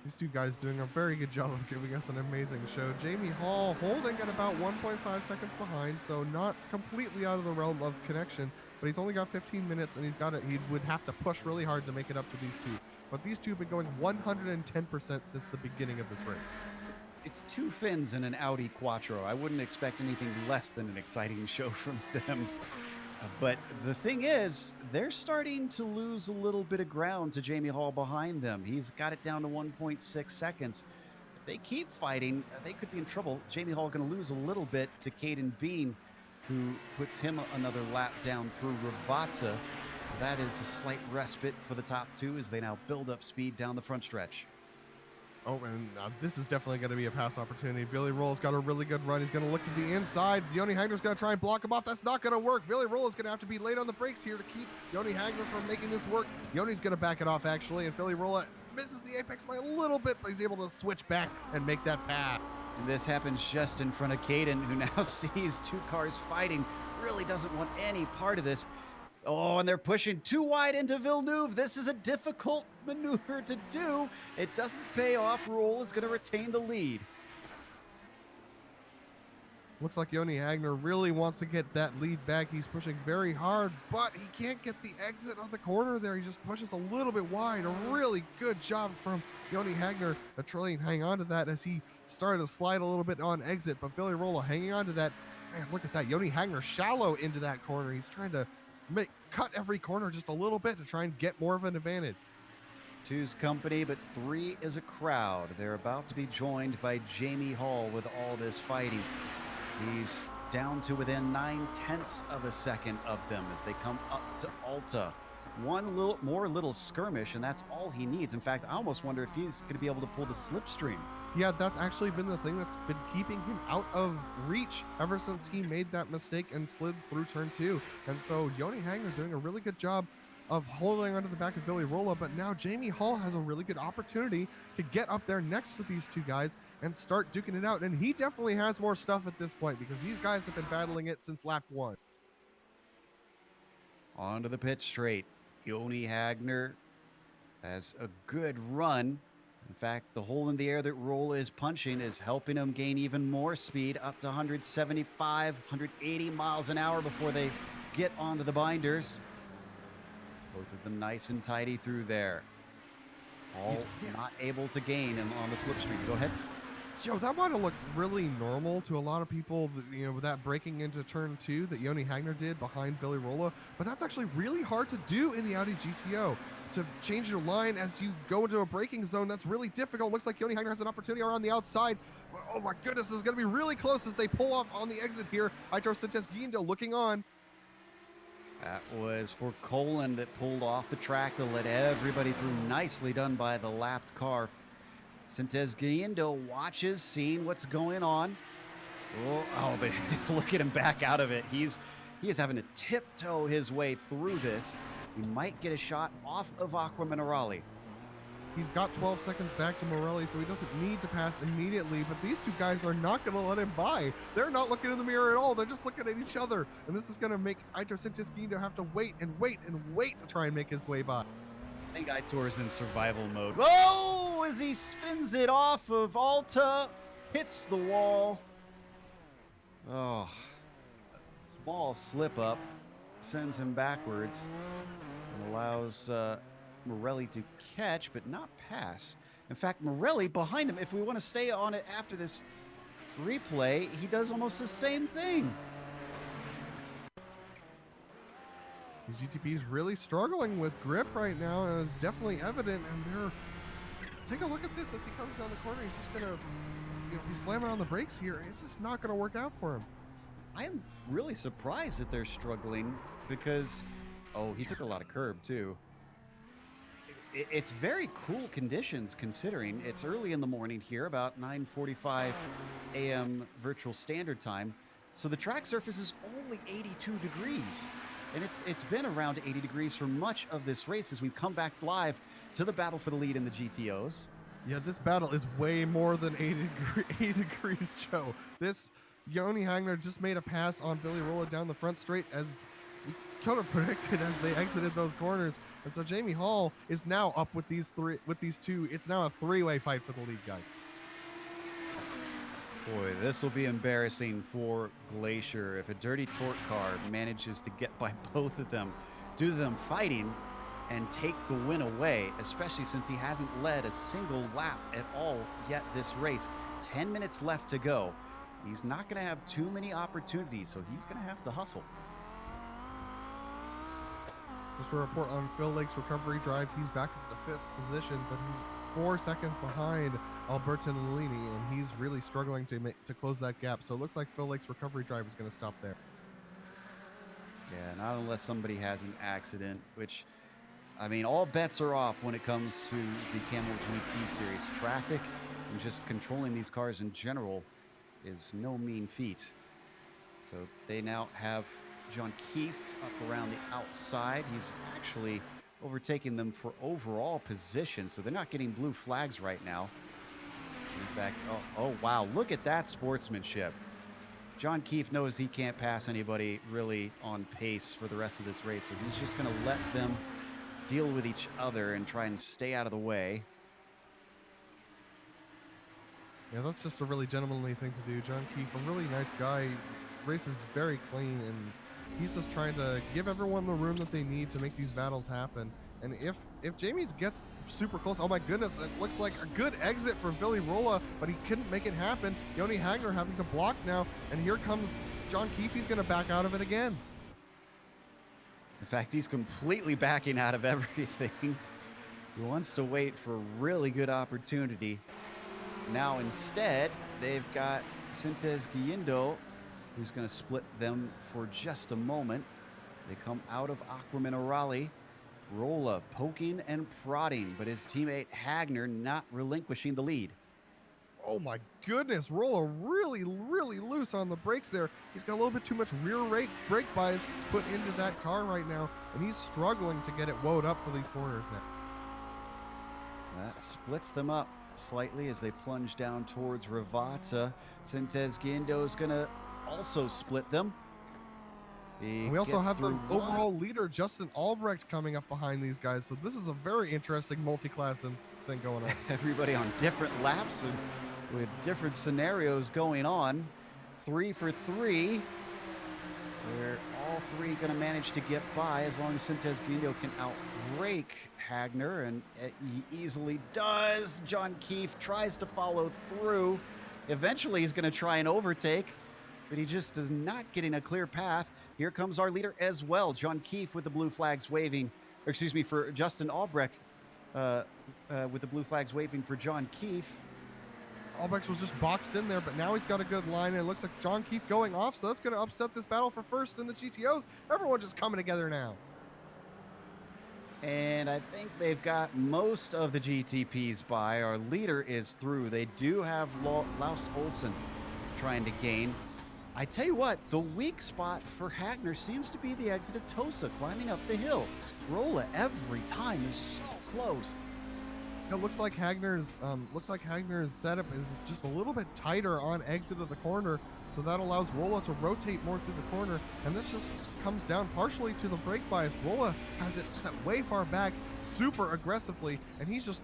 These two guys doing a very good job of giving us an amazing show. Jamie Hall holding at about 1.5 seconds behind, so not completely out of the realm of connection, but he's only got 15 minutes, and he would have to push really hard to make it up to these two. But these two have been going 110% since the beginning of this race. It's two Finns in an Audi Quattro. I wouldn't expect anything less than an exciting show from them. But the thing is, they're starting to lose a little bit of ground to Jamie Hall behind them. He's got it down to 1.6 seconds. If they keep fighting, they could be in trouble. Jamie Hall going to lose a little bit to Caden Bean, who puts him another lap down through Ravazza. So that is a slight respite for the top two as they now build up speed down the front stretch. Oh, and this is definitely going to be a pass opportunity. Villarroel's got a really good run. He's going to look to the inside. Yoni Hagner's going to try and block him off. That's not going to work. Villarroel is going to have to be late on the brakes here to keep Yoni Hagner from making this work. Yoni's going to back it off, actually, and Villarroel misses the apex by a little bit, but he's able to switch back and make that pass. And this happens just in front of Caden, who now sees two cars fighting, really doesn't want any part of this. Oh, and they're pushing too wide into Villeneuve. This is a difficult maneuver to do. It doesn't pay off. Roll is going to retain the lead. Looks like Yoni Hagner really wants to get that lead back. He's pushing very hard, but he can't get the exit on the corner there. He just pushes a little bit wide. A really good job from Yoni Hagner to try and hang on to that as he started to slide a little bit on exit, but Villarroel hanging on to that. Man, look at that. Yoni Hagner shallow into that corner. He's trying to cut every corner just a little bit to try and get more of an advantage. Two's company, but three is a crowd. They're about to be joined by Jamie Hall with all this fighting. He's down to within 9/10 of a second of them as they come up to Alta. One little skirmish, and that's all he needs. In fact, I almost wonder if he's going to be able to pull the slipstream. Yeah, that's actually been the thing that's been keeping him out of reach ever since he made that mistake and slid through turn 2. And so Yoni Hagner doing a really good job of holding onto the back of Villarroel, but now Jamie Hall has a really good opportunity to get up there next to these two guys and start duking it out. And he definitely has more stuff at this point because these guys have been battling it since lap 1. Onto the pit straight. Yoni Hagner has a good run. In fact, the hole in the air that Roll is punching is helping him gain even more speed, up to 175, 180 miles an hour before they get onto the binders. Both of them nice and tidy through there. All not able to gain him on the slipstream. Go ahead. Joe, that might have looked really normal to a lot of people, with that breaking into turn 2 that Yoni Hagner did behind Villarroel, but that's actually really hard to do in the Audi GTO. To change your line as you go into a braking zone, that's really difficult. Looks like Yoni Hagner has an opportunity around the outside. But, oh my goodness, this is going to be really close as they pull off on the exit here. Aitor Sintez-Guindo looking on. That was for Colin that pulled off the track to let everybody through. Nicely done by the lapped car. Sintez-Guindo watches, seeing what's going on. Oh, but look at him back out of it. He is having to tiptoe his way through this. He might get a shot off of Aqua Minerale. He's got 12 seconds back to Morelli, so he doesn't need to pass immediately, but these two guys are not going to let him by. They're not looking in the mirror at all. They're just looking at each other, and this is going to make Aitor Sintez-Guindo have to wait and wait and wait to try and make his way by. I think Aitor is in survival mode. Oh, as he spins it off of Alta, hits the wall. Oh, small slip up sends him backwards and allows Morelli to catch but not pass. In fact, Morelli behind him, if we want to stay on it after this replay, he does almost the same thing. GTP is really struggling with grip right now, and it's definitely evident. And take a look at this as he comes down the corner. He's just gonna be slamming on the brakes here. It's just not gonna work out for him. I am really surprised that they're struggling because, he took a lot of curb too. It's very cool conditions considering it's early in the morning here, about 9:45 a.m. virtual standard time. So the track surface is only 82 degrees. And it's been around 80 degrees for much of this race as we've come back live to the battle for the lead in the GTOs. Yeah, this battle is way more than 80 degrees, Joe. This Yoni Hagner just made a pass on Villarroel down the front straight as we kind of predicted as they exited those corners. And so Jamie Hall is now up with these two. It's now a three-way fight for the lead, guys. Boy, this will be embarrassing for Glacier if a dirty torque car manages to get by both of them, due to them fighting, and take the win away, especially since he hasn't led a single lap at all yet this race. 10 minutes left to go. He's not going to have too many opportunities, so he's going to have to hustle. Just a report on Phil Lake's recovery drive. He's back in the 5th position, but he's 4 seconds behind Alberto Nalini, and he's really struggling to close that gap. So it looks like Phil Lake's recovery drive is going to stop there. Yeah, not unless somebody has an accident, which I mean, all bets are off when it comes to the Kamel GT series. Traffic and just controlling these cars in general is no mean feat. So they now have John Keefe up around the outside. He's actually overtaking them for overall position, so they're not getting blue flags right now. In fact, oh wow, look at that sportsmanship. John Keefe knows he can't pass anybody really on pace for the rest of this race, so he's just going to let them deal with each other and try and stay out of the way. Yeah, that's just a really gentlemanly thing to do. John Keefe, a really nice guy, races very clean, and he's just trying to give everyone the room that they need to make these battles happen. And if Jamie gets super close, oh my goodness, it looks like a good exit for Billy Rolla, but he couldn't make it happen. Yoni Hagner having to block now, and here comes John Keefe. He's going to back out of it again. In fact, he's completely backing out of everything. He wants to wait for a really good opportunity. Now instead, they've got Sintez Guindo, who's going to split them for just a moment. They come out of Aquaminarale. Rolla poking and prodding, but his teammate Hagner not relinquishing the lead. Oh my goodness, Rolla really loose on the brakes there. He's got a little bit too much rear brake bias put into that car right now, and he's struggling to get it woed up for these corners now. That splits them up slightly as they plunge down towards Ravazza. Sintez Guindo is going to also split them. We also have the overall leader, Justin Albrecht, coming up behind these guys. So this is a very interesting multi-class thing going on. Everybody on different laps and with different scenarios going on. 3 for 3. They're all three going to manage to get by as long as Sintez Guindo can outbrake Hagner, and he easily does. John Keefe tries to follow through. Eventually he's going to try and overtake, but he just is not getting a clear path. Here comes our leader as well, John Keefe, with the blue flags waving, or excuse me, for Justin Albrecht, with the blue flags waving for John Keefe. Albrecht was just boxed in there, but now he's got a good line, and it looks like John Keefe going off, so that's going to upset this battle for first in the GTOs. Everyone just coming together now. And I think they've got most of the GTPs by. Our leader is through. They do have Laust Olsen trying to gain. I tell you what, the weak spot for Hagner seems to be the exit of Tosa climbing up the hill. Rolla every time is so close. It looks like Hagner's setup is just a little bit tighter on exit of the corner, so that allows Rolla to rotate more through the corner, and this just comes down partially to the brake bias. Rolla has it set way far back, super aggressively, and he's just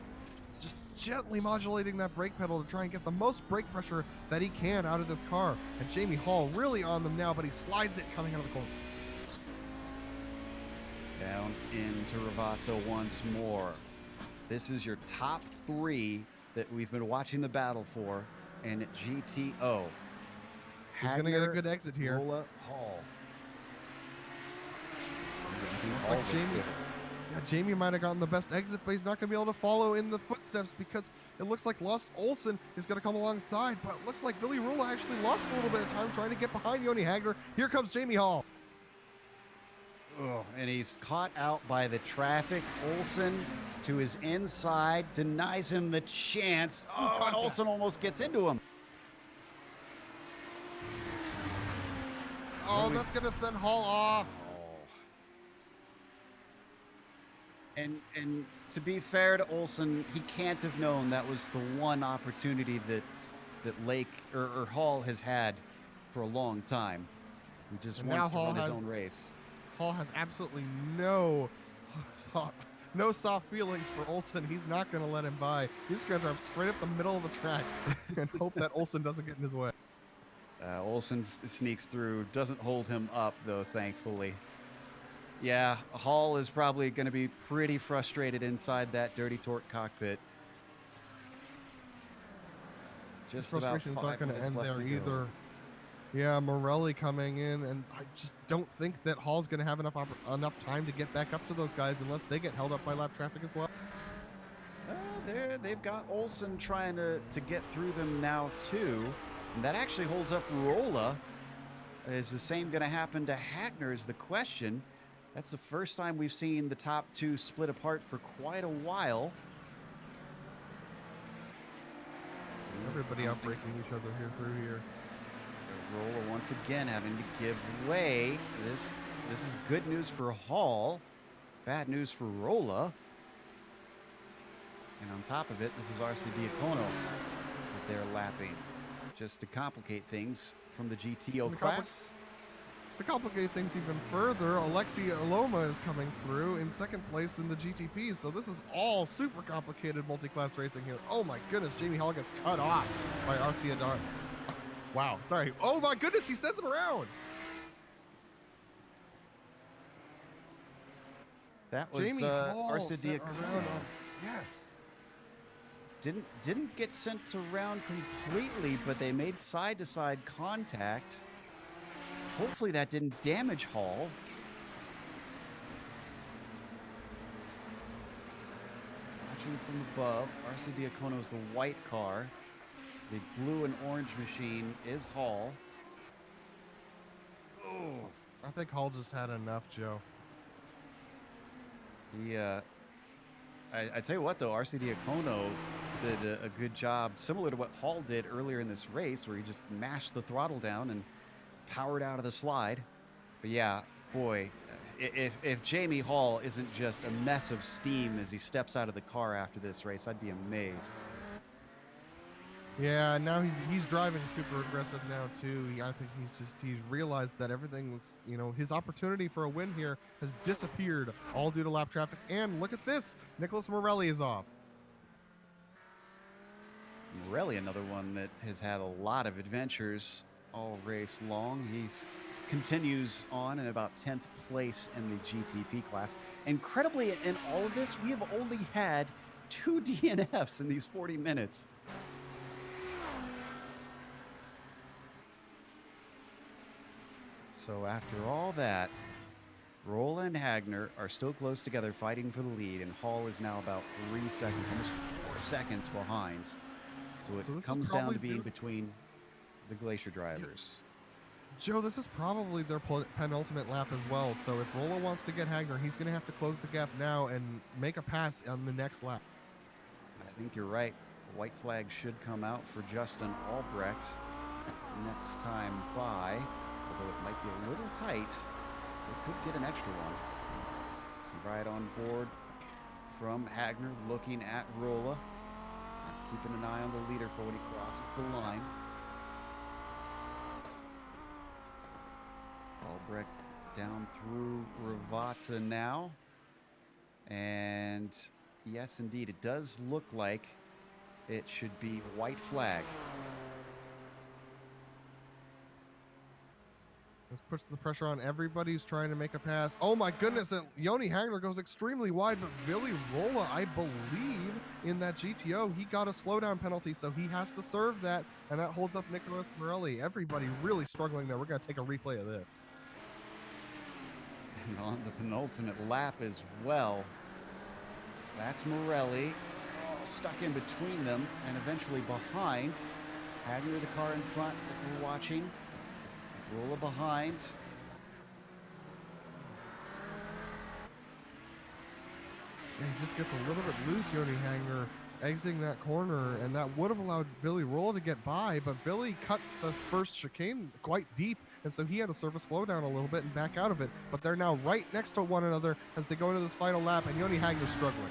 gently modulating that brake pedal to try and get the most brake pressure that he can out of this car. And Jamie Hall really on them now, but he slides it coming out of the corner. Down into Ravazza once more. This is your top 3 that we've been watching the battle for in GTO. He's going to get a good exit here. Rolla, Hall. Looks like Jamie might have gotten the best exit, but he's not going to be able to follow in the footsteps because it looks like Laust Olsen is going to come alongside, but it looks like Billy Rolla actually lost a little bit of time trying to get behind Yoni Hagner. Here comes Jamie Hall. Oh, and he's caught out by the traffic. Olsen to his inside, denies him the chance. Oh, and Olsen almost gets into him. Oh, that's going to send Hall off. And to be fair to Olsen, he can't have known that was the one opportunity that Lake or Hall has had for a long time. He just wants to run his own race. Hall has absolutely no soft feelings for Olsen. He's not going to let him by. He's going to drive straight up the middle of the track and hope that Olsen doesn't get in his way. Olsen sneaks through, doesn't hold him up though, thankfully. Yeah, Hall is probably going to be pretty frustrated inside that dirty torque cockpit. Just frustrations aren't going to end there either. Yeah, Morelli coming in, and I just don't think that Hall's going to have enough time to get back up to those guys unless they get held up by lap traffic as well. They've got Olsen trying to get through them now too, and that actually holds up Rolla. Is the same going to happen to Hagner is the question. That's the first time we've seen the top two split apart for quite a while. Everybody outbreaking each other here through here. Rolla once again having to give way. This is good news for Hall, bad news for Rolla. And on top of it, this is RC Diacono that they're lapping. Just to complicate things from the GTO class. To complicate things even further, Alexei Aloma is coming through in second place in the GTP. So this is all super complicated multi-class racing here. Oh my goodness, Jamie Hall gets cut off by RC Adon. Wow, sorry. Oh my goodness, he sends him around. That was Jamie Hall RC Diacono. Yes. Didn't get sent around completely, but they made side-to-side contact. Hopefully that didn't damage Hall. Watching from above, RC Diacono is the white car. The blue and orange machine is Hall. Oh, I think Hall just had enough, Joe. I tell you what, though, RC Diacono did a good job, similar to what Hall did earlier in this race, where he just mashed the throttle down and powered out of the slide. But yeah, boy, if Jamie Hall isn't just a mess of steam as he steps out of the car after this race, I'd be amazed. Yeah, now he's driving super aggressive now too. I think he's realized that everything was, his opportunity for a win here has disappeared, all due to lap traffic. And look at this, Nicholas Morelli is off. Morelli, another one that has had a lot of adventures all race long. He's continues on in about 10th place in the GTP class. Incredibly, in all of this, we have only had 2 DNFs in these 40 minutes. So after all that, Rolla and Hagner are still close together fighting for the lead, and Hall is now about 3 seconds, almost 4 seconds behind. So it comes down to being between the Glacier drivers. Joe, this is probably their penultimate lap as well. So if Rolla wants to get Hagner, he's going to have to close the gap now and make a pass on the next lap. I think you're right. The white flag should come out for Justin Albrecht next time by, although it might be a little tight. They could get an extra one. Right on board from Hagner, looking at Rolla, keeping an eye on the leader for when he crosses the line. Albrecht down through Ravazza now. And yes, indeed, it does look like it should be white flag. This puts the pressure on everybody who's trying to make a pass. Oh my goodness, Yoni Hagner goes extremely wide, but Billy Rolla, I believe, in that GTO, he got a slowdown penalty, so he has to serve that, and that holds up Nicholas Morelli. Everybody really struggling there. We're going to take a replay of this. And on the penultimate lap as well. That's Morelli, stuck in between them and eventually behind. Hagner, the car in front that we're watching. Rolla behind. Yeah, he just gets a little bit loose, Yoni Hagner, exiting that corner, and that would have allowed Billy Rolla to get by, but Billy cut the first chicane quite deep, and so he had to serve a slowdown a little bit and back out of it. But they're now right next to one another as they go into this final lap, and Yoni Hagner's struggling.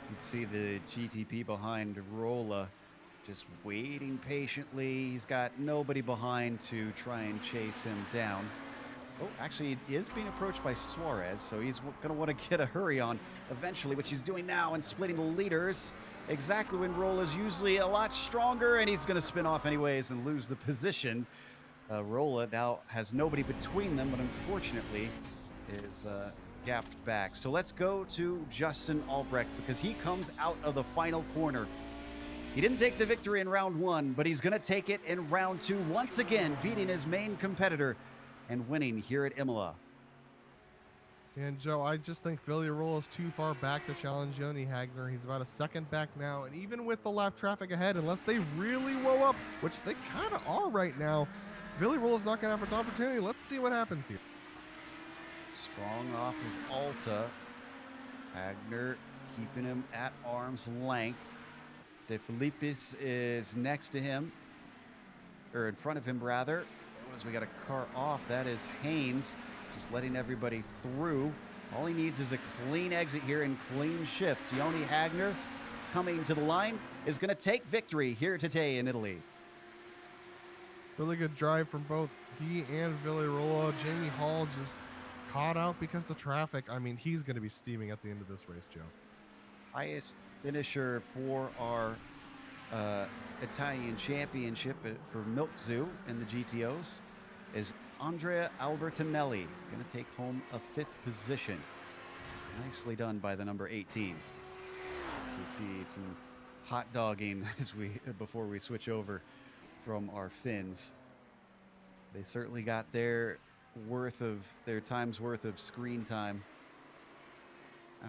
You can see the GTP behind Rolla just waiting patiently. He's got nobody behind to try and chase him down. Oh, actually, he is being approached by Suarez, so he's going to want to get a hurry on eventually, which he's doing now, and splitting the leaders exactly when Rolla's usually a lot stronger, and he's going to spin off anyways and lose the position. Rolla now has nobody between them, but unfortunately is gapped back. So let's go to Justin Albrecht, because he comes out of the final corner. He didn't take the victory in round 1, but he's going to take it in round 2, once again beating his main competitor and winning here at Imola. And Joe, I just think Billy Rolla's too far back to challenge Yoni Hagner. He's about a second back now, and even with the lap traffic ahead, unless they really woe up, which they kind of are right now, Billy Rolla's not going to have an opportunity. Let's see what happens here. Strong off of Alta. Hagner keeping him at arm's length. De Filippis is next to him, or in front of him, rather. As we got a car off, that is Haynes, just letting everybody through. All he needs is a clean exit here and clean shifts. Yoni Hagner, coming to the line, is going to take victory here today in Italy. Really good drive from both he and Villarola. Jamie Hall just caught out because of traffic. I mean, he's going to be steaming at the end of this race, Joe. Highest finisher for our Italian championship for Milk Zoo and the GTOs is Andrea Albertinelli, going to take home a 5th position. Nicely done by the number 18. So we see some hot dogging before we switch over from our Finns. They certainly got their time's worth of screen time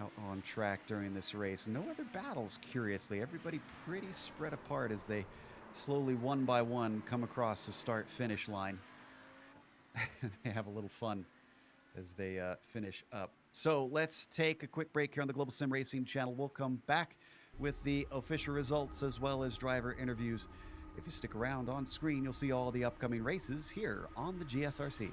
out on track during this race. No other battles, curiously. Everybody pretty spread apart as they slowly, one by one, come across the start-finish line. They have a little fun as they finish up. So let's take a quick break here on the Global Sim Racing channel. We'll come back with the official results as well as driver interviews. If you stick around on screen, you'll see all the upcoming races here on the GSRC.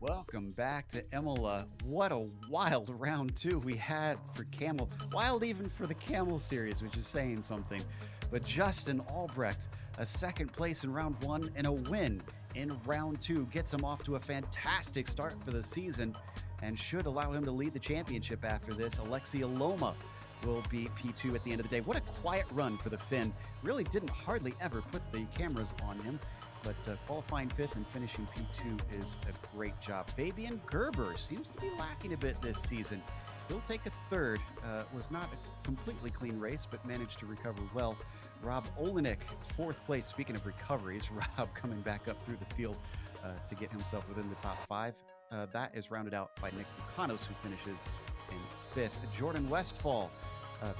Welcome back to Imola. What a wild round 2 we had for Camel. Wild even for the Camel series, which is saying something. But Justin Albrecht, a 2nd place in round 1 and a win in round 2, gets him off to a fantastic start for the season. and should allow him to lead the championship after this. Alexi Aloma will be P2 at the end of the day. What a quiet run for the Finn. Really didn't hardly ever put the cameras on him, but qualifying fifth and finishing P2 is a great job. Fabian Gerber seems to be lacking a bit this season. He'll take a third. Was not a completely clean race, but managed to recover well. Rob Olenek, fourth place. Speaking of recoveries, Rob coming back up through the field to get himself within the top five. That is rounded out by Nick Bucanos, who finishes in fifth. Jordan Westfall,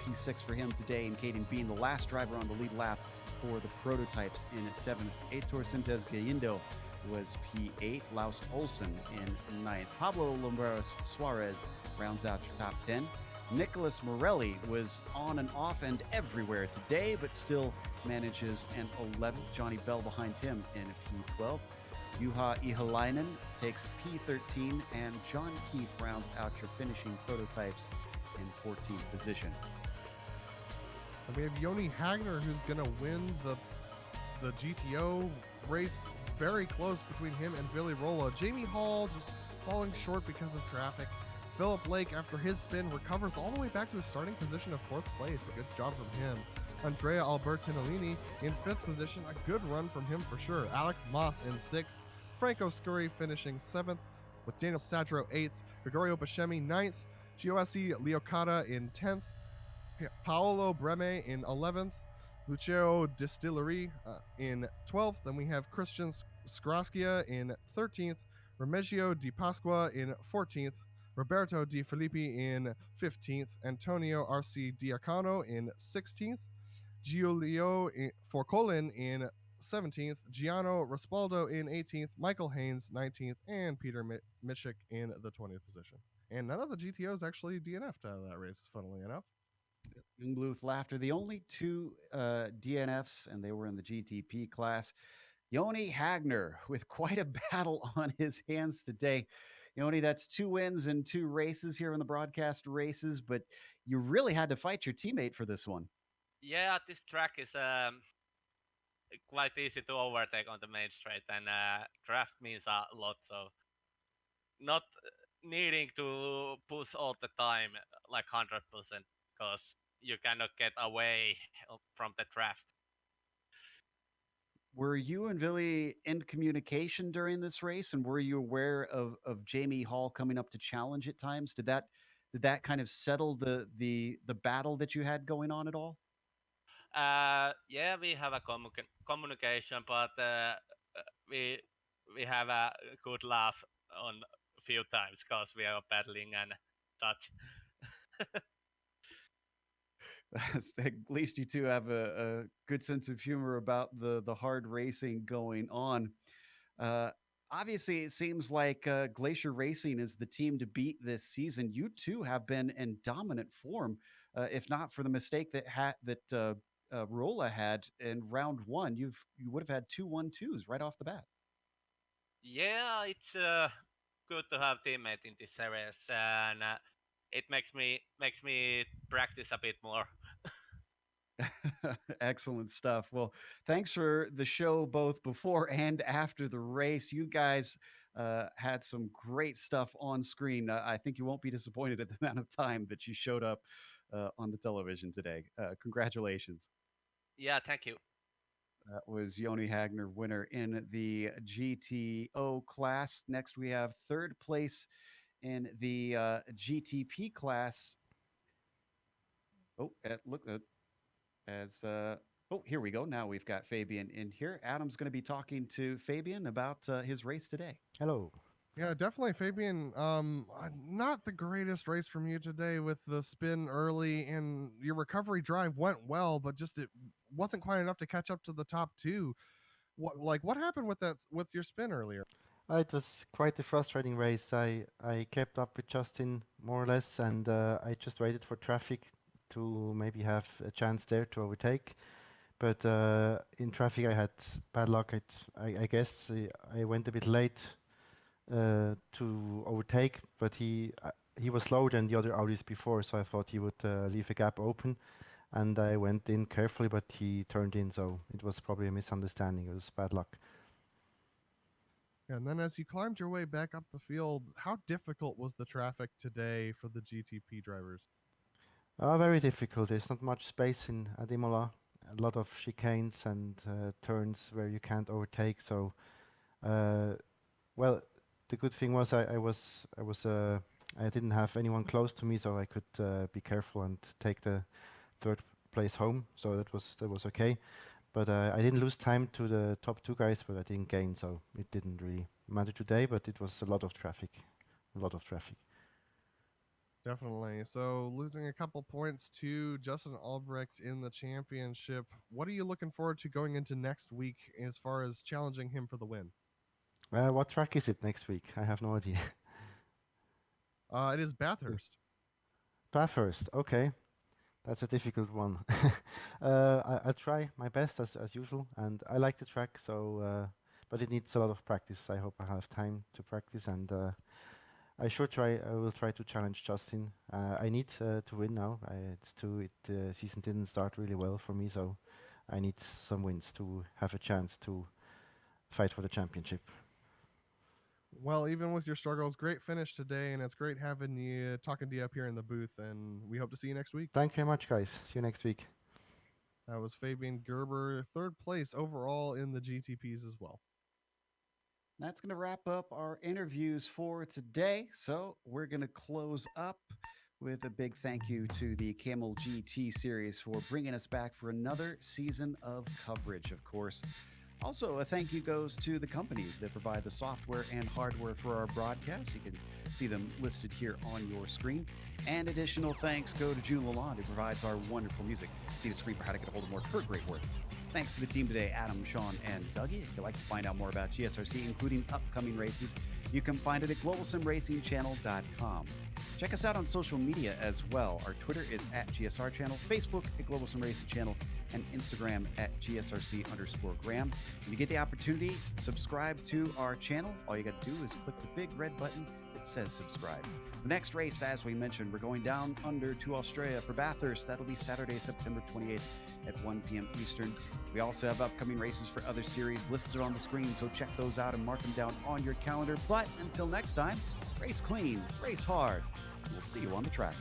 P6 for him today, and Caden Bean, the last driver on the lead lap for the prototypes, in seventh. Heitor Sintes Galindo was P8. Laus Olsen in ninth. Pablo Lombaros Suarez rounds out your top 10. Nicholas Morelli was on and off and everywhere today, but still manages an 11th. Johnny Bell behind him in P12. Juha Ihalainen takes P13, and John Keefe rounds out your finishing prototypes in 14th position. And we have Yoni Hagner, who's going to win the GTO race. Very close between him and Billy Rolla. Jamie Hall just falling short because of traffic. Philip Lake, after his spin, recovers all the way back to his starting position of fourth place. A good job from him. Andrea Albertinellini in fifth position. A good run from him for sure. Alex Moss in sixth. Franco Scurry finishing seventh, with Daniel Sadro eighth. Gregorio Buscemi ninth. Giossi Liocata in 10th. Paolo Breme in 11th. Lucio Distillery in 12th. Then we have Christian Skraskia in 13th. Remigio Di Pasqua in 14th. Roberto Di Filippi in 15th. Antonio Arce Diacano in 16th. Giulio Forcolin in 17th. Giano Raspaldo in 18th. Michael Haynes 19th. And Peter Mishik in the 20th position. And none of the GTOs actually DNF'd out of that race, funnily enough. Bluth laughter. The only two DNFs, and they were in the GTP class. Yoni Hagner with quite a battle on his hands today. Yoni, that's 2 wins and 2 races here in the broadcast races, but you really had to fight your teammate for this one. Yeah, this track is quite easy to overtake on the main straight, and draft means a lot. So not needing to push all the time like 100%, because you cannot get away from the draft. Were you and Billy in communication during this race, and were you aware of Jamie Hall coming up to challenge at times? Did that kind of settle the battle that you had going on at all? Yeah, we have a communication, but we we have a good laugh on a few times because we are battling and such. At least you two have a good sense of humor about the hard racing going on. Uh, Obviously, it seems like Glacier Racing is the team to beat this season. You two have been in dominant form, if not for the mistake that Rolla had in round one. You would have had 2-1-2s right off the bat. Yeah, it's good to have teammate in this series, and it makes me practice a bit more. Excellent stuff. Well, thanks for the show both before and after the race. You guys had some great stuff on screen. I think you won't be disappointed at the amount of time that you showed up on the television today. Congratulations. Yeah, thank you. That was Yoni Hagner, winner in the GTO class. Next, we have third place in the GTP class. Oh, look, as oh, here we go. Now we've got Fabian in here. Adam's going to be talking to Fabian about his race today. Hello. Yeah, definitely, Fabian. Not the greatest race from you today with the spin early, and your recovery drive went well, but just it wasn't quite enough to catch up to the top two. What happened with your spin earlier? It was quite a frustrating race. I kept up with Justin more or less, and I just waited for traffic to maybe have a chance there to overtake. But in traffic, I had bad luck. I guess I went a bit late to overtake, but he was slower than the other Audis before, so I thought he would leave a gap open, and I went in carefully, but he turned in, so it was probably a misunderstanding. It was bad luck. And then as you climbed your way back up the field, how difficult was the traffic today for the GTP drivers? Very difficult. There's not much space in at Imola. A lot of chicanes and turns where you can't overtake. So, uh, well, the good thing was I didn't have anyone close to me, so I could be careful and take the third place home. So that was okay. But I didn't lose time to the top two guys, but I didn't gain, so it didn't really matter today. But it was a lot of traffic, a lot of traffic. Definitely. So losing a couple points to Justin Albrecht in the championship. What are you looking forward to going into next week as far as challenging him for the win? What track is it next week? I have no idea. It is Bathurst. Bathurst. Okay, that's a difficult one. I'll try my best as usual, and I like the track, so but it needs a lot of practice. I hope I have time to practice, and I will try to challenge Justin. I need to win now. The season didn't start really well for me, so I need some wins to have a chance to fight for the championship. Well, even with your struggles, great finish today, and it's great having you talking to you up here in the booth. And we hope to see you next week. Thank you very much, guys. See you next week. That was Fabian Gerber, third place overall in the GTPs as well. That's going to wrap up our interviews for today. So we're going to close up with a big thank you to the Kamel GT series for bringing us back for another season of coverage, of course. Also, a thank you goes to the companies that provide the software and hardware for our broadcast. You can see them listed here on your screen. And additional thanks go to June Lalonde, who provides our wonderful music. See the screen for how to get a hold of more of her great work. Thanks to the team today, Adam, Sean, and Dougie. If you'd like to find out more about GSRC, including upcoming races, you can find it at globalsimracingchannel.com. Check us out on social media as well. Our Twitter is at GSR Channel, Facebook at Global Sim Racing Channel, and Instagram at GSRC_Graham. When you get the opportunity, subscribe to our channel. All you got to do is click the big red button that says subscribe. The next race, as we mentioned, we're going down under to Australia for Bathurst. That'll be Saturday, September 28th at 1 p.m. Eastern. We also have upcoming races for other series listed on the screen, so check those out and mark them down on your calendar. But until next time, race clean, race hard. We'll see you on the track.